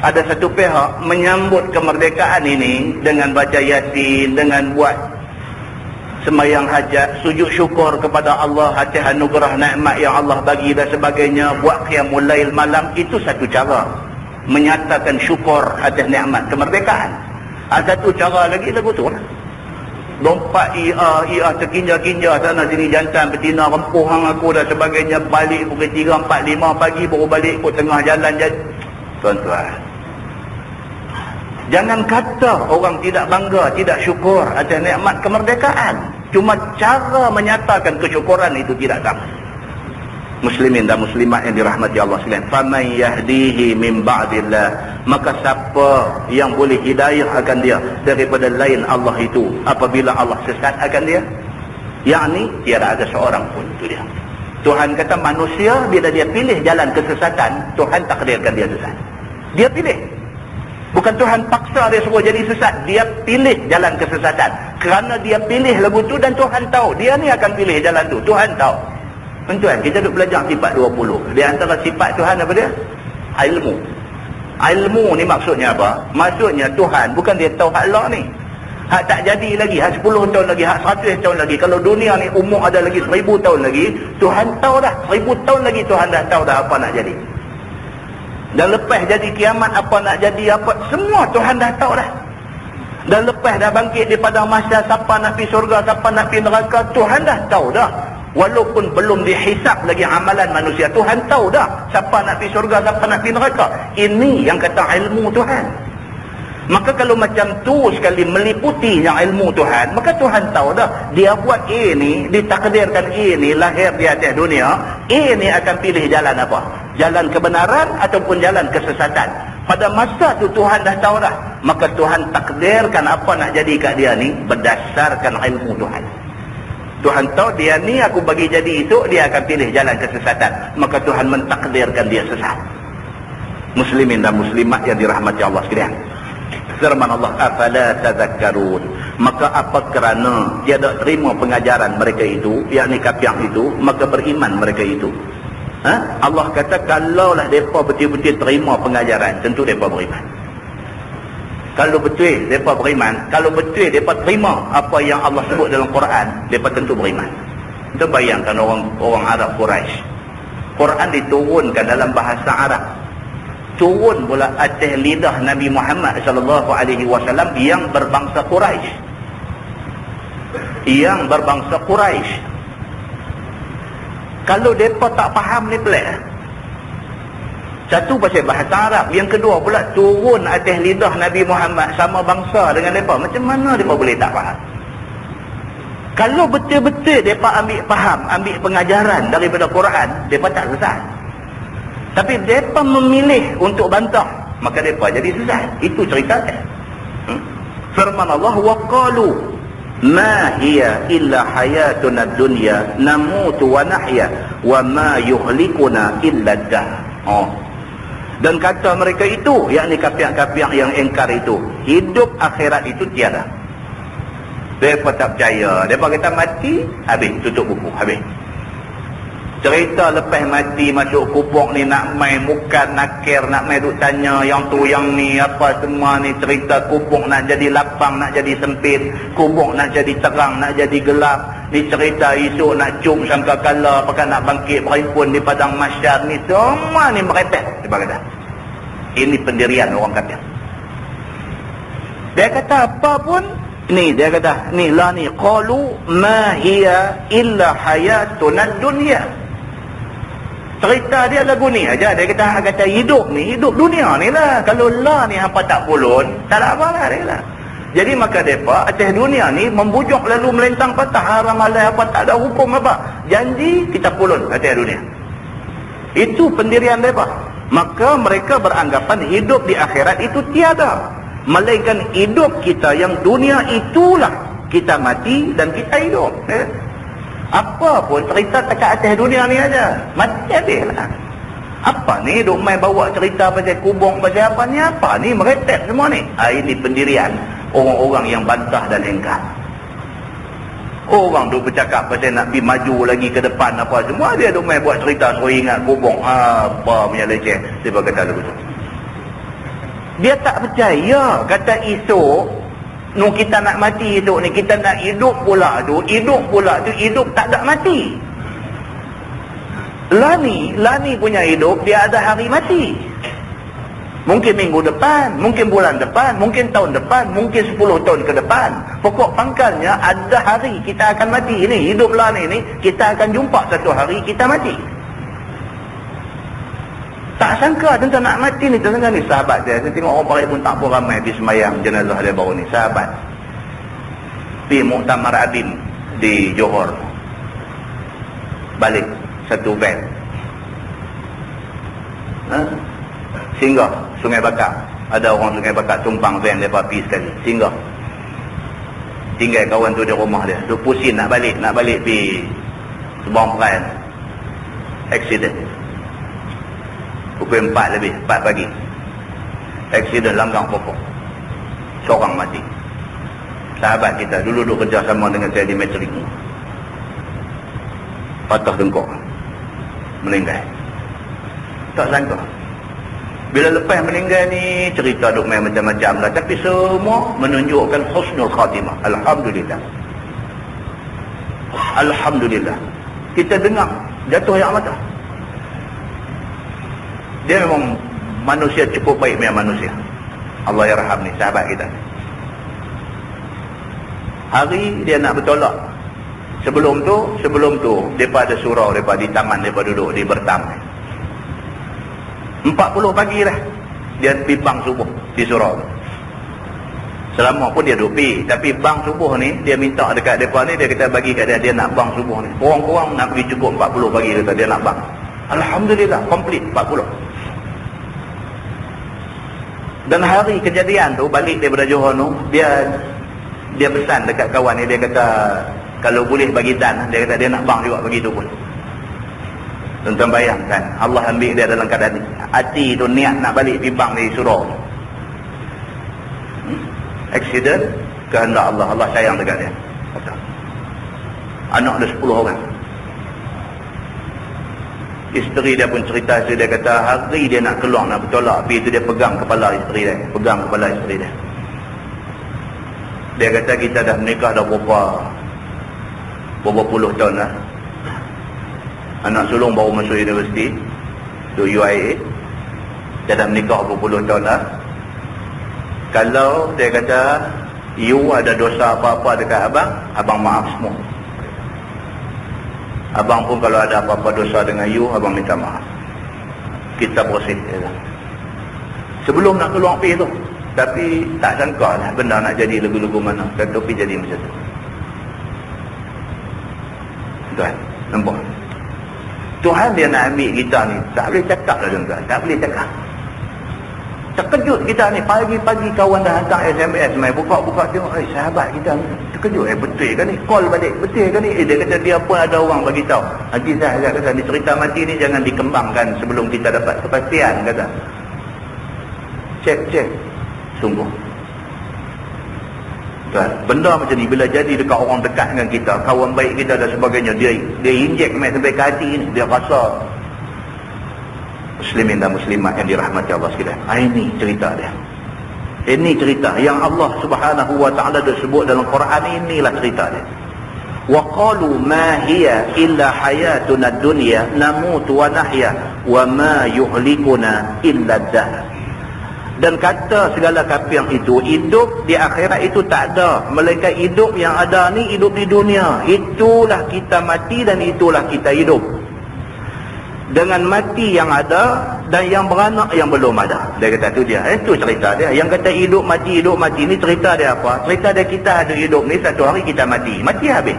Ada satu pihak menyambut kemerdekaan ini dengan baca Yasin, dengan buat sembahyang hajat, sujud syukur kepada Allah atas anugerah nikmat yang Allah bagi dan sebagainya, buat qiyamul lail malam. Itu satu cara menyatakan syukur atas nikmat kemerdekaan. Ada satu cara lagi lagu tu lah. lompat IA terkinja-kinja sana sini, jantan betina rempuh hang aku dan sebagainya, balik pukul 3, 4, 5 pagi baru balik pukul tengah jalan. Tuan-tuan, jangan kata orang tidak bangga, tidak syukur atas nikmat kemerdekaan. Cuma cara menyatakan kesyukuran itu tidak sama. Muslimin dan muslimat yang dirahmati Allah sekalian, faman yahdihi min ba'dillah, maka siapa yang boleh hidayah akan dia daripada lain Allah itu apabila Allah sesat akan dia? Yakni tiada ada seorang pun, itu dia. Tuhan kata manusia bila dia pilih jalan kesesatan, Tuhan takdirkan dia sesat. Dia pilih. Bukan Tuhan paksa dia suruh jadi sesat, dia pilih jalan kesesatan. Kerana dia pilih lagu tu dan Tuhan tahu dia ni akan pilih jalan tu, Tuhan tahu. Tuan, kita duk belajar sifat 20. Di antara sifat Tuhan apa dia? Ilmu. Ilmu ni maksudnya apa? Maksudnya Tuhan bukan dia tahu hak Allah ni. Hak tak jadi lagi, hak 10 tahun lagi, hak 100 tahun lagi. Kalau dunia ni umur ada lagi 1000 tahun lagi, Tuhan tahu dah. 1000 tahun lagi Tuhan dah tahu dah apa nak jadi. Dan lepas jadi kiamat apa nak jadi apa, semua Tuhan dah tahu dah. Dan lepas dah bangkit di padang mahsyar, siapa nak pergi syurga, siapa nak pergi neraka, Tuhan dah tahu dah. Walaupun belum dihisap lagi amalan manusia, Tuhan tahu dah siapa nak pergi syurga, siapa nak pergi neraka. Ini yang kata ilmu Tuhan. Maka kalau macam tu sekali meliputinya ilmu Tuhan, maka Tuhan tahu dah dia buat ini, ditakdirkan ini, lahir di atas dunia, ini akan pilih jalan apa? Jalan kebenaran ataupun jalan kesesatan. Pada masa tu Tuhan dah tahu dah. Maka Tuhan takdirkan apa nak jadi kat dia ni berdasarkan ilmu Tuhan. Tuhan tahu dia ni aku bagi jadi itu, dia akan pilih jalan kesesatan. Maka Tuhan mentakdirkan dia sesat. Muslimin dan muslimat yang dirahmati Allah sekalian. Firman Allah, afala tadhakkarun. Maka apa kerana dia tak terima pengajaran mereka itu, yakni kafir itu, maka beriman mereka itu. Allah kata kalaulah mereka betul-betul terima pengajaran, tentu mereka beriman. Kalau betul mereka beriman, kalau betul mereka terima apa yang Allah sebut dalam Quran, mereka tentu beriman. Kita bayangkan orang Arab Quraisy. Quran diturunkan dalam bahasa Arab. Turun pula atas lidah Nabi Muhammad sallallahu alaihi wasallam yang berbangsa Quraisy. Yang berbangsa Quraisy. Kalau mereka tak faham ni pelik. Satu pasal bahasa Arab, yang kedua pula turun atas lidah Nabi Muhammad sama bangsa dengan mereka. Macam mana mereka boleh tak faham? Kalau betul-betul mereka ambil faham, ambil pengajaran daripada Quran, mereka tak sesat. Tapi mereka memilih untuk bantah, maka mereka jadi sesat. Itu cerita dia. Firman Allah, وَقَالُوا مَا هِيَ إِلَّا حَيَاتُنَا الدُّنْيَا نَمُوتُ وَنَحْيَا وَمَا يُهْلِكُنَا إِلَّا الدَّهْرُ. Dan kata mereka itu, yakni kafir-kafir yang engkar itu, hidup akhirat itu tiada. Mereka tak percaya. Mereka kata mati, habis, tutup buku, habis. Cerita lepas mati masuk kubur ni nak main muka nakir, nak main duk tanya yang tu yang ni apa semua ni. Cerita kubur nak jadi lapang, nak jadi sempit, kubur nak jadi terang, nak jadi gelap. Ni cerita esok nak cium sangkakala, apakah nak bangkit berhimpun di padang mahsyar ni, semua ni merepek. Dia kata ini pendirian orang kafir. Dia kata apa pun ni, dia kata ni lah ni, qalu ma hiya illa hayatuna dunya. Cerita dia lagu ni aja. Dia kata hidup ni, hidup dunia ni lah. Kalau lah ni hampa tak pulun, tak ada apa lah dia lah. Jadi maka mereka atas dunia ni membujuk lalu melentang patah, haram halal apa, tak ada hukum apa. Janji kita pulun atas dunia. Itu pendirian mereka. Maka mereka beranggapan hidup di akhirat itu tiada. Melainkan hidup kita yang dunia itulah kita mati dan kita hidup. Apa pun cerita dekat atas dunia ni aja, mati habis lah. Apa ni duk main bawa cerita pasal kubur, pasal apa ni, apa ni, meretek semua ni. Ini pendirian orang-orang yang bantah dan engkar. Orang duk bercakap pasal nak pergi maju lagi ke depan apa semua, dia duk main buat cerita suruh ingat kubur. Apa punya leceh. Dia berkata begitu. Dia tak percaya kata esok kita nak mati hidup ni, kita nak hidup pula tu, hidup tak ada mati. Lani punya hidup dia ada hari mati. Mungkin minggu depan, mungkin bulan depan, mungkin tahun depan, mungkin 10 tahun ke depan. Pokok pangkalnya ada hari kita akan mati. Ini hiduplah ni kita akan jumpa satu hari kita mati. Tak sangka tentang nak mati ni. Tentang ni sahabat dia. Saya tengok orang paling pun tak apa ramai di semayang jenazah dia baru ni. Sahabat. Di Muktamar Adim di Johor. Balik satu van. Singgah Sungai Bakar. Ada orang Sungai Bakar tumpang van dia pergi sekali. Singgah. Tinggal kawan tu di rumah dia. Tu pusing nak balik pergi Subang Peran. Accident. Pukul 4 lebih, 4 pagi. Accident langgang pokok. Seorang mati. Sahabat kita dulu duduk kerja sama dengan saya di Metrik. Patah dengkok. Meninggal. Tak sangka. Bila lepas meninggal ni, cerita duk main macam-macam lah. Tapi semua menunjukkan husnul khatimah. Alhamdulillah. Alhamdulillah. Kita dengar jatuh air mata. Dia memang manusia cukup baik punya manusia. Allah yarham ni, sahabat kita. Hari dia nak bertolak. Sebelum tu, mereka ada surau, mereka di taman, mereka duduk di bertam. 40 pagi lah dia pergi bang subuh di surau. Selama pun dia duduk pergi. Tapi bang subuh ni dia minta dekat mereka ni, dia kata bagi kat dia nak bang subuh ni. Korang-korang nak pergi cukup 40 pagi, kata dia nak bang. Alhamdulillah complete 40. Dan hari kejadian tu balik daripada Johor tu, dia pesan dekat kawan ni, dia kata kalau boleh bagi dan, dia kata dia nak bang juga begitu pun. Tuan-tuan bayangkan, Allah ambil dia dalam keadaan hati tu niat nak balik pergi bang di surau. Accident, kehendak Allah. Allah sayang dekat dia. Anak dia 10 orang. Isteri dia pun cerita, dia kata hari dia nak keluar nak bertolak pergi tu, dia pegang kepala isteri dia. Dia kata kita dah menikah dah berapa puluh tahun lah. Anak sulung baru masuk universiti tu UIA. Dia dah menikah berapa puluh tahun lah. Kalau dia kata you ada dosa apa-apa dekat abang maaf semua. Abang pun kalau ada apa-apa dosa dengan you, abang minta maaf. Kita proses. Sebelum nak keluar pergi tu. Tapi tak sangka lah benda nak jadi lagu-lagu mana. Tapi jadi macam tu. Tuan, nampak? Tuhan dia nak ambil kita ni. Tak boleh cakap lah tuan-tuan. Tak boleh cakap. Terkejut kita ni. Pagi-pagi kawan dah hantar SMS. Mai buka-buka tengok. Sahabat kita ni. Terkejut. Betul ke ni? Call balik. Betul ke ni? Dia kata dia pun ada orang bagi tahu. Haji saya kata ni cerita mati ni jangan dikembangkan sebelum kita dapat kepastian, kata. Cek. Sungguh. Benda macam ni bila jadi dekat orang dekat dengan kita, kawan baik kita dan sebagainya, dia injek sampai ke hati ni, dia rasa muslimin dan muslimat yang dirahmati Allah sekalian. Ini cerita dia. Ini cerita yang Allah Subhanahu wa taala dah sebut dalam Quran. Inilah cerita dia. Wa qalu ma hiya illa hayatuna ad-dunya namutu wa nahya wa ma yuhlikuna illa ad-dahr. Dan kata segala kafir itu, hidup di akhirat itu tak ada, melainkan hidup yang ada ni hidup di dunia. Itulah kita mati dan itulah kita hidup. Dengan mati yang ada dan yang beranak yang belum ada. Dia kata tu dia. Itu cerita dia. Yang kata hidup mati ni cerita dia apa? Cerita dia kita ada hidup ni, satu hari kita mati. Mati habis.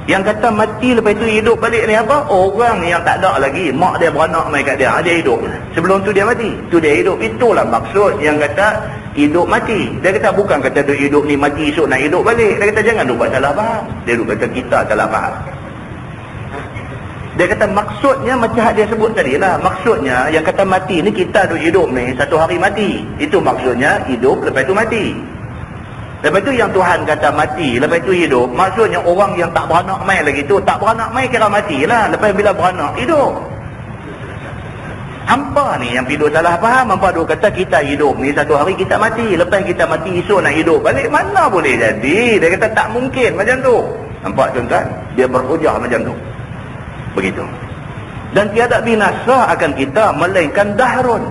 Yang kata mati lepas itu hidup balik ni apa? Orang yang tak ada lagi, mak dia beranak mai kat dia, dia hidup. Sebelum tu dia mati. Tu dia hidup. Itulah maksud yang kata hidup mati. Dia kata bukan kata dia hidup ni mati esok nak hidup balik. Dia kata jangan lupa salah faham. Dia kata kita salah faham. Dia kata maksudnya macam dia sebut tadi lah. Maksudnya yang kata mati ni kita duduk hidup ni satu hari mati. Itu maksudnya hidup lepas tu mati. Lepas tu yang Tuhan kata mati, lepas tu hidup, maksudnya orang yang tak beranak mai lagi tu, tak beranak mai kira mati lah. Lepas bila beranak, hidup. Hampa ni yang hidup salah faham. Hampa duk kata kita hidup ni satu hari kita mati. Lepas kita mati esok nak hidup balik. Mana boleh jadi? Dia kata tak mungkin macam tu. Nampak tuan-tuan? Dia berhujah macam tu. Begitu. Dan tiada binasa akan kita melainkan dahrun.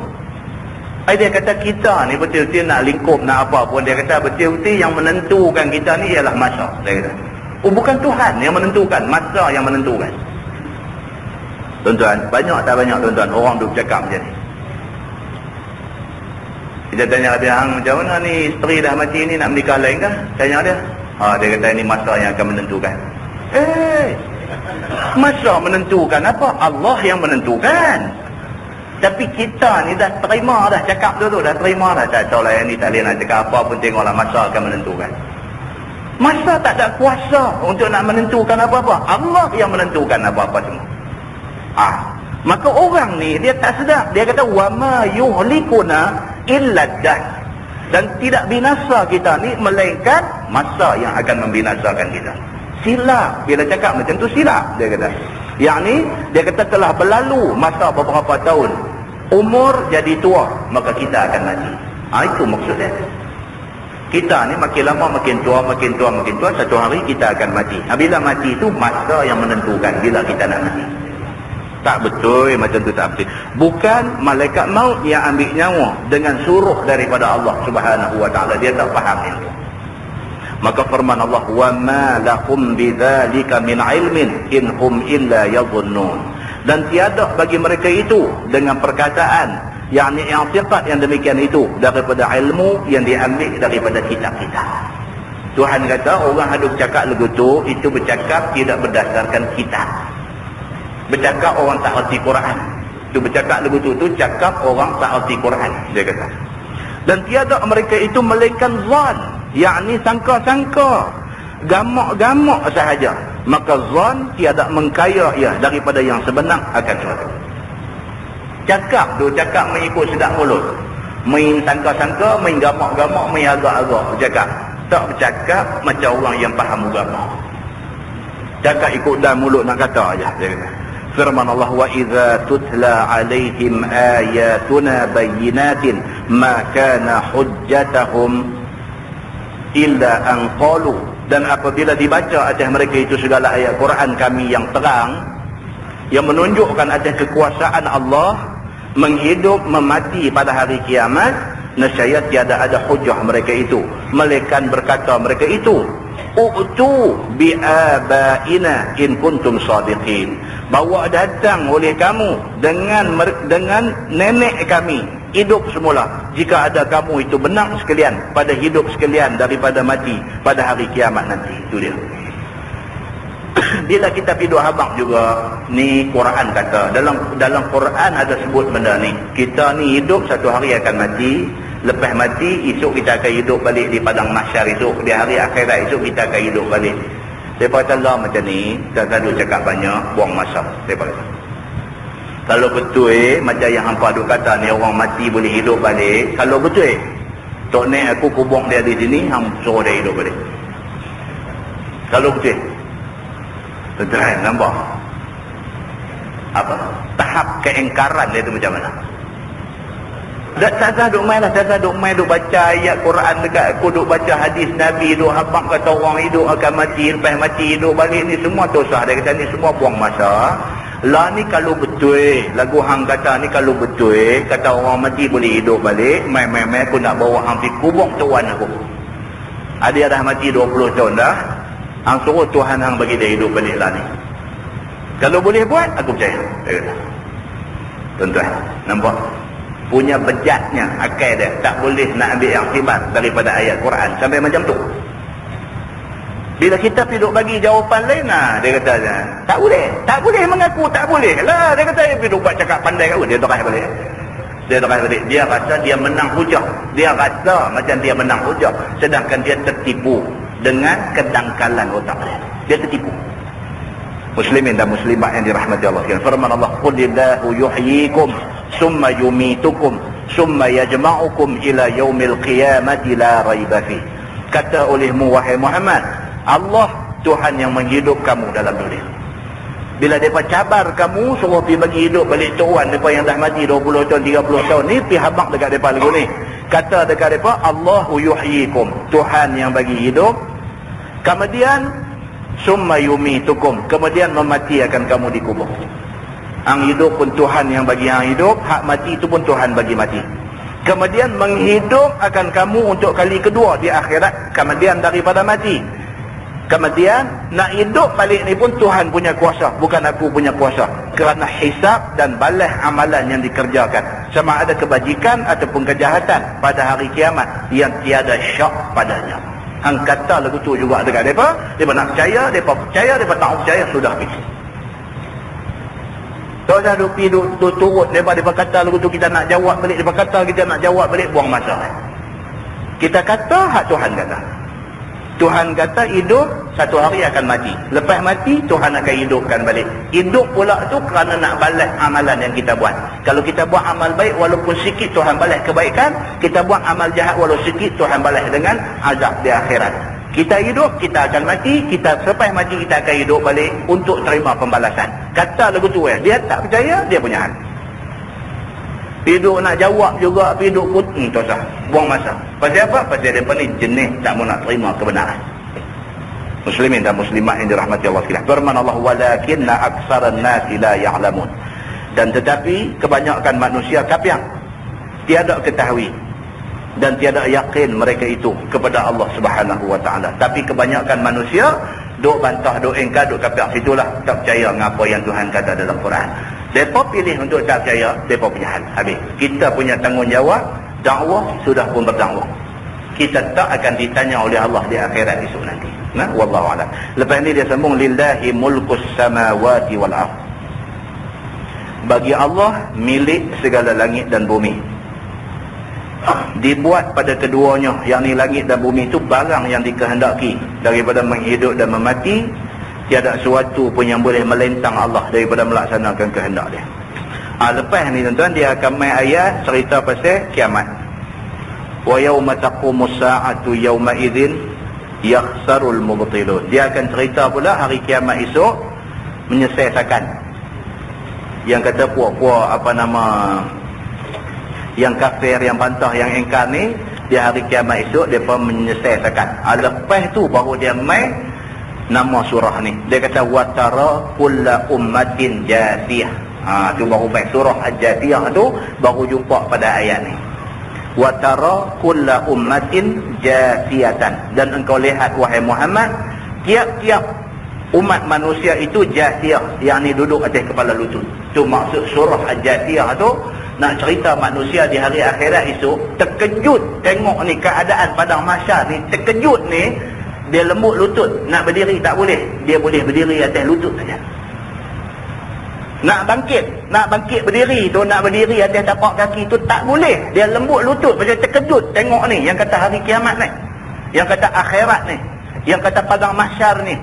Dia kata kita ni betul-betul nak lingkup nak apa pun, dia kata betul-betul yang menentukan kita ni ialah masa. Dia kata, bukan Tuhan yang menentukan, masa yang menentukan. Tuan-tuan, banyak tak banyak tuan-tuan orang duk cakap macam ni. Kita tanya dia, hang macam mana ni, isteri dah mati ni nak menikah lain kah? Tanya dia. Dia kata ini masa yang akan menentukan. Masa menentukan apa? Allah yang menentukan. Tapi kita ni dah terima dah, cakap tu dah terima dah. Tak tahu lah yang ni tak boleh nak cakap apa pun, tengoklah masa akan menentukan. Masa tak ada kuasa untuk nak menentukan apa-apa. Allah yang menentukan apa-apa semua. Maka orang ni dia tak sedar. Dia kata wa ma yuhlikuna illa dah. Dan tidak binasa kita ni melainkan masa yang akan membinasakan kita. Silap. Bila cakap macam tu silap, dia kata. Yang ni dia kata telah berlalu masa beberapa tahun, umur jadi tua, maka kita akan mati. Itu maksud dia. Kita ni makin lama makin tua, satu hari kita akan mati. Bila mati itu masa yang menentukan bila kita nak mati. Tak betul macam tu, tak betul. Bukan malaikat maut yang ambil nyawa dengan suruh daripada Allah Subhanahu wa taala. Dia tak faham itu. Maka firman Allah, wa ma lahum bidzalika min ilmin in hum illa yadhunnun. Dan tiada bagi mereka itu dengan perkataan, yakni i'tiqad yang demikian itu, daripada ilmu yang diambil daripada kitab-kitab. Tuhan kata orang hadap cakap legutu itu bercakap tidak berdasarkan kitab. Bercakap orang tak erti Quran. Itu bercakap legutu tu cakap orang tak erti Quran, dia kata. Dan tiada mereka itu melainkan zan, yakni sangka-sangka, gamak-gamak sahaja. Maka zan tiada mengkaya ia daripada yang sebenar akan suatu. Cakap tu cakap mengikut sedap mulut, main sangka-sangka, main gamak-gamak, main agak-agak bercakap. Tak bercakap macam orang yang faham agama. Cakap ikut dalam mulut nak kata aja, dia kata. Firman Allah, wa idza tutla alaihim ayatuna bayyinatin ma kana hujjatahum illa an qalu. Dan apabila dibaca atas mereka itu segala ayat Quran kami yang terang, yang menunjukkan atas kekuasaan Allah menghidup memati pada hari kiamat, nescaya tiada ada hujah mereka itu, melainkan berkata mereka itu, u'tu bi abaina in kuntum sadiqin. Bawa datang oleh kamu dengan nenek kami hidup semula, jika ada kamu itu benar sekalian pada hidup sekalian daripada mati pada hari kiamat nanti. Itu dia. Bila kita pergi duk habaq juga ni, Quran kata dalam Quran ada sebut benda ni, kita ni hidup satu hari akan mati. Lepas mati, esok kita akan hidup balik di padang mahsyar esok. Di hari akhirat esok kita akan hidup balik. Mereka kata lah macam ni, tak ada cakap banyak, buang masa. Mereka kata, kalau betul macam yang hampa duk kata ni, orang mati boleh hidup balik. Kalau betul tok nek aku kubur dia di sini, hang suruh dia hidup balik. Kalau betul, tuan-tuan nampak apa tahap keengkaran dia tu macam mana? Tak duk main lah, tak duk main duk baca ayat Quran dekat aku, duk baca hadis Nabi, duk habaq kata orang hidup akan mati, lepas mati hidup balik, ni semua tosah. Dia kata ni semua buang masa. Lah ni kalau betul, lagu hang kata ni kalau betul, kata orang mati boleh hidup balik, main-main aku nak bawa hang pergi kubur tuan aku. Dia dah mati 20 tahun dah, hang suruh Tuhan hang bagi dia hidup balik lah ni. Kalau boleh buat, aku percaya. Dia kata. Tuan-tuan, nampak? Punya bejatnya akal dia, tak boleh nak ambil iktibar daripada ayat Quran sampai macam tu. Bila kita pergi bagi jawapan lain, dia kata tak boleh mengaku tak boleh lah. Dia kata dia pergi buat cakap pandai kat dia terah balik. Dia rasa dia menang hujah, dia rasa macam dia menang hujah, sedangkan dia tertipu dengan kedangkalan otak dia tertipu. Muslimin dan muslimat yang dirahmati Allah sekalian, firman Allah, qulillahu yuhyikum summa yumitukum summa yajma'ukum ila yaumil qiyamati la raiba fi. Kata olehmu wahai Muhammad, Allah Tuhan yang menghidup kamu dalam dunia. Bila mereka cabar kamu, suruh pergi bagi hidup balik tuan mereka yang dah mati 20 tahun 30 tahun ni, pergi habaq dekat mereka lagu ni. Kata dekat mereka, Allahu yuhyikum, Tuhan yang bagi hidup, kemudian summa yumitukum, kemudian mematikan kamu di kubur. Hang hidup pun Tuhan yang bagi hang hidup, hak mati itu pun Tuhan bagi mati. Kemudian menghidup akan kamu untuk kali kedua di akhirat, kemudian daripada mati. Kemudian nak hidup balik ni pun Tuhan punya kuasa, bukan aku punya kuasa. Kerana hisab dan balas amalan yang dikerjakan, sama ada kebajikan ataupun kejahatan pada hari kiamat, yang tiada syak padanya. Hang kata lagu tu juga dekat mereka. Mereka nak percaya, mereka tak percaya, sudah habis. Kalau dah duduk turut mereka kata lagu tu, kita nak jawab balik, mereka kata kita nak jawab balik, buang masa. Kita kata hak Tuhan kata. Tuhan kata hidup, satu hari akan mati. Lepas mati, Tuhan akan hidupkan balik. Hidup pula tu kerana nak balas amalan yang kita buat. Kalau kita buat amal baik, walaupun sikit Tuhan balas kebaikan. Kita buat amal jahat, walaupun sikit Tuhan balas dengan azab di akhirat. Kita hidup, kita akan mati. Kita selepas mati, kita akan hidup balik untuk terima pembalasan. Kata lagu tu dia tak percaya, dia punya hal. Hidup nak jawab juga, hidup pun tak usah, buang masa. Pasal apa? Pasal mereka ni jenis tak mau nak terima kebenaran. Muslimin dan muslimat yang dirahmati Allah sekalian. Firman Allah, walakinna aksaran nasi la ya'lamun. Dan tetapi kebanyakan manusia kafir, tiada ketahui dan tiada yakin mereka itu kepada Allah Subhanahu wa taala. Tapi kebanyakan manusia duk bantah, duk engkar, duk kafir, situlah tak percaya dengan apa yang Tuhan kata dalam Quran. Mereka pilih untuk tak percaya, mereka punya hal. Habis. Kita punya tanggungjawab, dakwah sudah pun berdakwah. Kita tak akan ditanya oleh Allah di akhirat esok nanti. Nah, wallahu a'lam. Lepas ni dia sambung, lillahi mulkus samawati wal ardh. Bagi Allah milik segala langit dan bumi. Dibuat pada keduanya, yakni langit dan bumi itu barang yang dikehendaki. Daripada menghidup dan memati, tiada sesuatu pun yang boleh melentang Allah daripada melaksanakan kehendak dia. Lepas ni tuan-tuan, dia akan main ayat cerita pasal kiamat. Wa yawma taqumus sa'atu yawma idzin yakhsarul mubtilun. Dia akan cerita pula hari kiamat esok menyesatkan. Yang kata puak-puak yang kafir, yang bantah, yang engkar ni, di hari kiamat esok depa menyesatkan. Lepas tu baru dia main nama surah ni. Dia kata watara kulla ummatin jathiyah. Tu baru baik surah Al-Jathiyah tu baru jumpa pada ayat ni. Watara kulla ummatin jathiyatan. Dan engkau lihat wahai Muhammad, tiap-tiap umat manusia itu jathiyah, yakni duduk atas kepala lutut. Tu maksud surah Al-Jathiyah tu, nak cerita manusia di hari akhirat esok terkejut tengok ni keadaan padang mahsyar ni, terkejut ni. Dia lembut lutut, nak berdiri tak boleh, dia boleh berdiri atas lutut saja. Nak bangkit berdiri tu, nak berdiri atas tapak kaki tu tak boleh, dia lembut lutut. Macam terkejut tengok ni, yang kata hari kiamat ni, yang kata akhirat ni, yang kata padang mahsyar ni,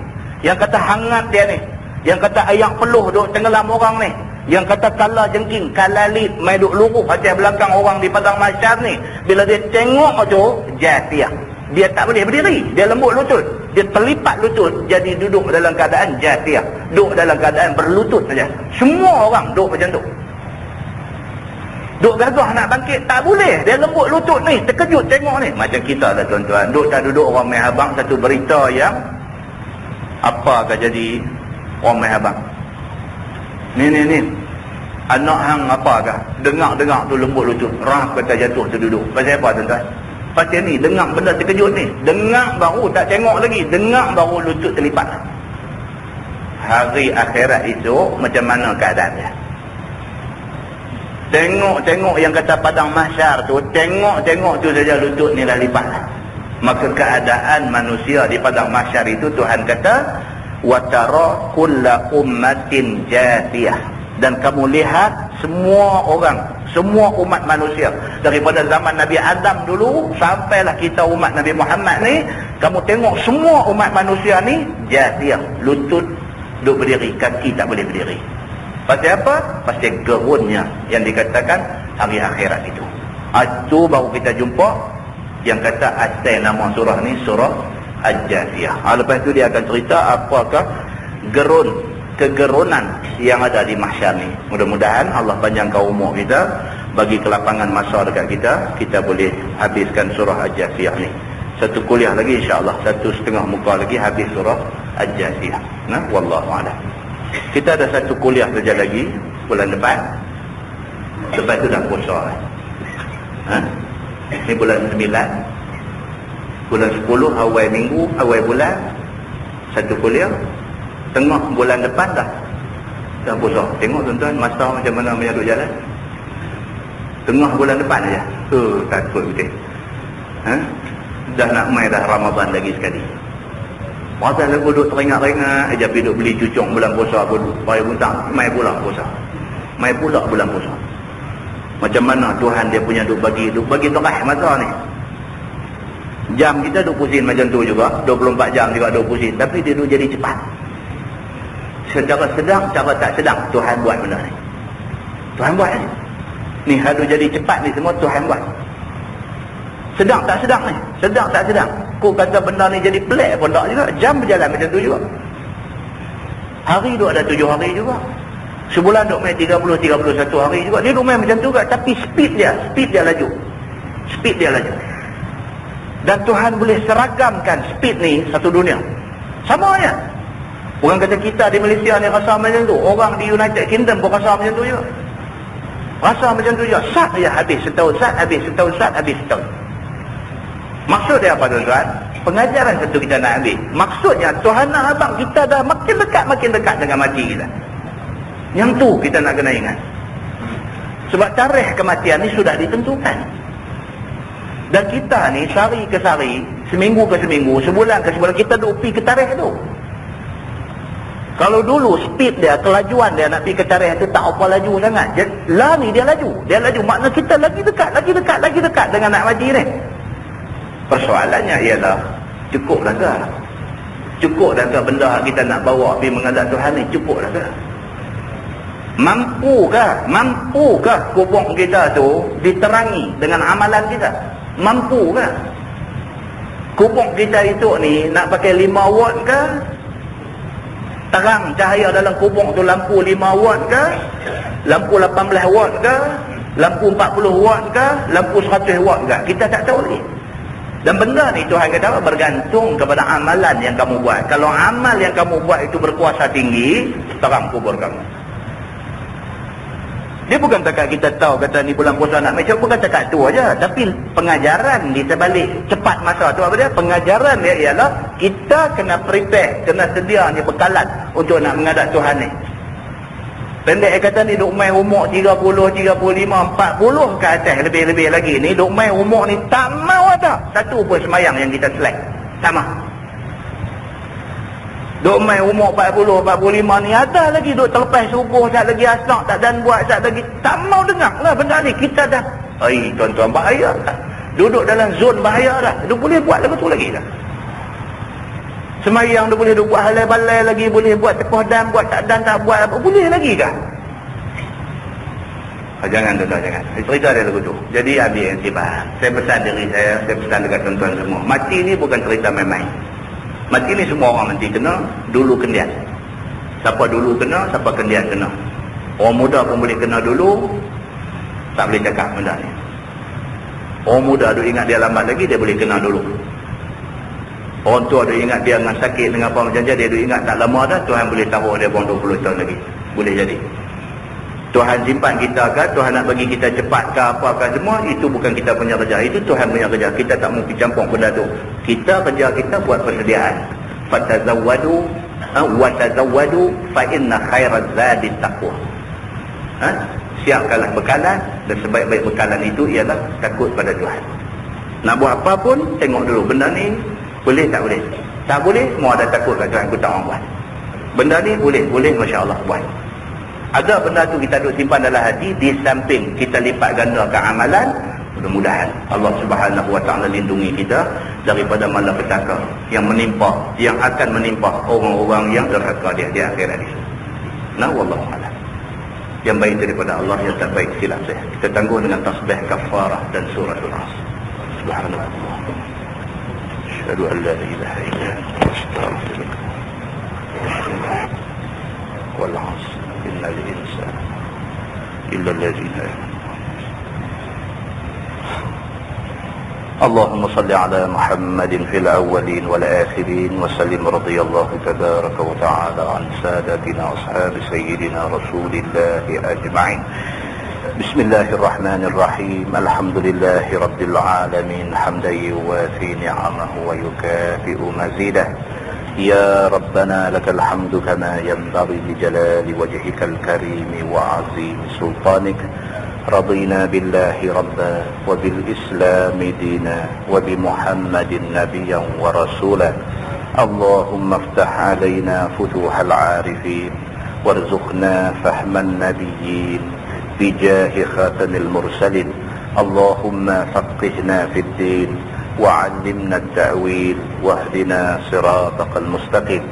yang kata hangat dia ni, yang kata ayak peluh duk tenggelam orang ni, yang kata kala jengking, kalalit mai duk luruh atas belakang orang di padang mahsyar ni. Bila dia tengok tu jathiyah, dia tak boleh berdiri, dia lembut lutut, dia terlipat lutut, jadi duduk dalam keadaan jathiyah, duduk dalam keadaan berlutut saja. Semua orang duduk macam tu, duduk gagah nak bangkit tak boleh, dia lembut lutut ni, terkejut tengok ni. Macam kita lah tuan-tuan, duduk tak duduk orang mai habang satu berita yang apa akan jadi orang mai habang ni anak hang apakah dengar tu lembut lutut, rah kata jatuh terduduk. Pasal apa tuan-tuan? Pasal ni dengar benda terkejut ni, dengar baru tak tengok lagi, dengar baru lutut terlipat. Hari akhirat itu macam mana keadaan dia? Tengok yang kata padang mahsyar tu, tengok tu saja lutut ni dah lipat. Maka keadaan manusia di padang mahsyar itu Tuhan kata watara kulla ummatin jathiyah. Dan kamu lihat semua orang, semua umat manusia daripada zaman Nabi Adam dulu sampailah kita umat Nabi Muhammad ni, kamu tengok semua umat manusia ni jathiyah, lutut duduk berdiri, kaki tak boleh berdiri. Pasal apa? Pasal gerunnya yang dikatakan hari akhirat itu. Itu baru kita jumpa yang kata asal nama surah ni surah Al-Jathiyah. Lepas tu dia akan cerita apakah kegerunan yang ada di mahsyar ni. Mudah-mudahan Allah panjangkan umur kita, bagi kelapangan masa dekat kita boleh habiskan surah Al-Jathiyah ni. Satu kuliah lagi insya-Allah, 1.5 muka lagi habis surah Al-Jathiyah. Nah, wallahu a'lam. Kita ada satu kuliah saja lagi bulan depan. Lepas tu dah puasa. Ini bulan 9, bulan 10 awal minggu, awal bulan satu kuliah, tengah bulan depan dah puasa. Tengok tuan-tuan masa macam mana menyaduk jalan. Tengah bulan depan aja. Takut betul. Dah nak mai dah Ramadan lagi sekali. Pasal aku duduk teringat-teringat aja duduk beli cucuk bulan puasa pun bayar hutang, mai pula puasa. Mai pula bulan puasa. Macam mana Tuhan dia punya duk bagi terah masa ni. Jam kita duk pusing macam tu juga, 24 jam juga duk pusing, tapi dia duk jadi cepat. Secara sedang, secara tak sedang Tuhan buat benda ni. Tuhan buat ni. Ni hal jadi cepat ni semua Tuhan buat. Sedang tak sedang ni, sedang tak sedang. Ku kata benda ni jadi pelik pun tak juga. Jam berjalan macam tu juga. Hari duk ada 7 hari juga. Sebulan duk main 30-31 hari juga. Dia duk main macam tu juga. Tapi speed dia laju. Speed dia laju. Dan Tuhan boleh seragamkan speed ni satu dunia. Sama aja. Orang kata kita di Malaysia ni rasa macam tu. Orang di United Kingdom pun rasa macam tu juga. Rasa macam tu juga. Sat je habis setahun, sat habis setahun, sat habis setahun. Maksud dia apa tuan-tuan? Pengajaran satu kita nak ambil. Maksudnya Tuhan nak abang kita dah makin dekat dengan mati kita. Yang tu kita nak kena ingat. Sebab tarikh kematian ni sudah ditentukan. Dan kita ni sehari ke sehari, seminggu ke seminggu, sebulan ke sebulan, kita duk pergi ke tarikh tu. Kalau dulu speed dia, kelajuan dia nak pergi ke tarikh tu tak apa laju sangat. Lah ni dia laju. Makna kita lagi dekat dengan nak mati ni. Persoalannya ialah cukup dah ke? Cukup dah ke benda kita nak bawa pergi menghadap Tuhan ni? Cukup dah ke? Mampukah kubur kita tu diterangi dengan amalan kita? Mampu ke? Kubur kita itu ni nak pakai 5 watt ke? Terang cahaya dalam kubur tu lampu 5 watt ke? Lampu 18 watt ke? Lampu 40 watt ke? Lampu 100 watt ke? Kita tak tahu lagi. Dan benda ni Tuhan kata bergantung kepada amalan yang kamu buat. Kalau amal yang kamu buat itu berkuasa tinggi, terang kubur kamu. Dia bukan takat kita tahu kata ni bulan puasa nak macam, bukan takat tu aja. Tapi pengajaran di sebalik cepat masa tu apa dia? Pengajaran dia ialah kita kena prepare, kena sedia ni bekalan untuk nak menghadap Tuhan ni. Pendek kata ni duk main umur 30, 35, 40 ke atas lebih-lebih lagi ni duk main umur ni tak mau ada satu pun semayang yang kita select. Sama. Duk main umur 40, 45 ni ada lagi duk terlepas subuh, tak lagi asnak, tak dan buat, tak lagi, tak mau dengar lah benda ni. Kita dah, tuan-tuan bahaya tak? Duduk dalam zon bahaya dah. Dia boleh buat lagu tu lagi dah. Semayang dia boleh buat halai-balai lagi, boleh buat tekoh dan, buat tak dan, tak buat apa, boleh lagi kah? Jangan tuan-tuan, jangan. Cerita dia lagu tu. Jadi ambil yang tiba. Saya pesan diri saya pesan dekat tuan-tuan semua. Mati ni bukan cerita main-main. Mati ni semua orang nanti kena, dulu kendian. Siapa dulu kena, siapa kendian kena. Orang muda pun boleh kena dulu, tak boleh cakap benda ni. Orang muda duk ingat dia lambat lagi, dia boleh kena dulu. Orang tua duk ingat dia dengan sakit, dengan apa macam dia duk ingat tak lama dah, Tuhan boleh taruh dia pun 20 tahun lagi. Boleh jadi. Tuhan simpan kita ke, Tuhan nak bagi kita cepat ke apa-apa semua, itu bukan kita punya kerja, itu Tuhan punya kerja. Kita tak mungkin campur benda tu. Kita kerja kita buat persediaan. Fatazawwadu wa tazawwadu fa inna khairaz zadi taqwa. Siapkanlah bekalan, dan sebaik-baik bekalan itu ialah takut pada Tuhan. Nak buat apa pun tengok dulu benda ni boleh tak boleh. Tak boleh, semua ada takut kat Tuhan, aku tak orang buat. Benda ni boleh, masya-Allah buat. Ada benda tu kita duk simpan dalam hati, di samping kita lipat gandakan amalan, mudah-mudahan Allah Subhanahu wa taala lindungi kita daripada malapetaka yang menimpa, yang akan menimpa orang-orang yang derhaka di akhirat ini. Nah, wallahu a'lam. Yang baik daripada Allah, yang tak baik silap saya. Kita tangguh dengan tasbih kafarah dan surah Al-As. Subhanallah. Asyhadu an la ilaha illa anta astaghfiruka wal 'asr innal insana illa allazina اللهم صل على محمد في الأولين والآخرين وسلم رضي الله تبارك وتعالى عن سادتنا أصحاب سيدنا رسول الله أجمعين بسم الله الرحمن الرحيم. الحمد لله رب العالمين حمدا يوافي نعمه ويكافئ مزيده. يا ربنا لك الحمد كما ينبغي لجلال وجهك الكريم وعظيم سلطانك. رضينا بالله ربا وبالإسلام دينا وبمحمد نبيا ورسولا. اللهم افتح علينا فتوح العارفين وارزقنا فهم النبيين بجاه خاتم المرسلين. اللهم فقهنا في الدين وعلمنا التأويل واهدنا صراطك المستقيم.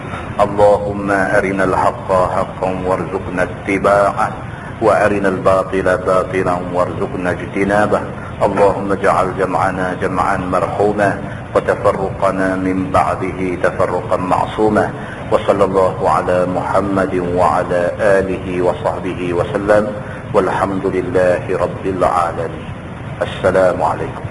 اللهم أرنا الحق حقا وارزقنا اتباعه وأرنا الباطل باطلا وارزقنا اجتنابه. اللهم اجعل جمعنا جمعا مرحوما وتفرقنا من بعده تفرقا معصوما. وصلى الله على محمد وعلى آله وصحبه وسلم والحمد لله رب العالمين. السلام عليكم.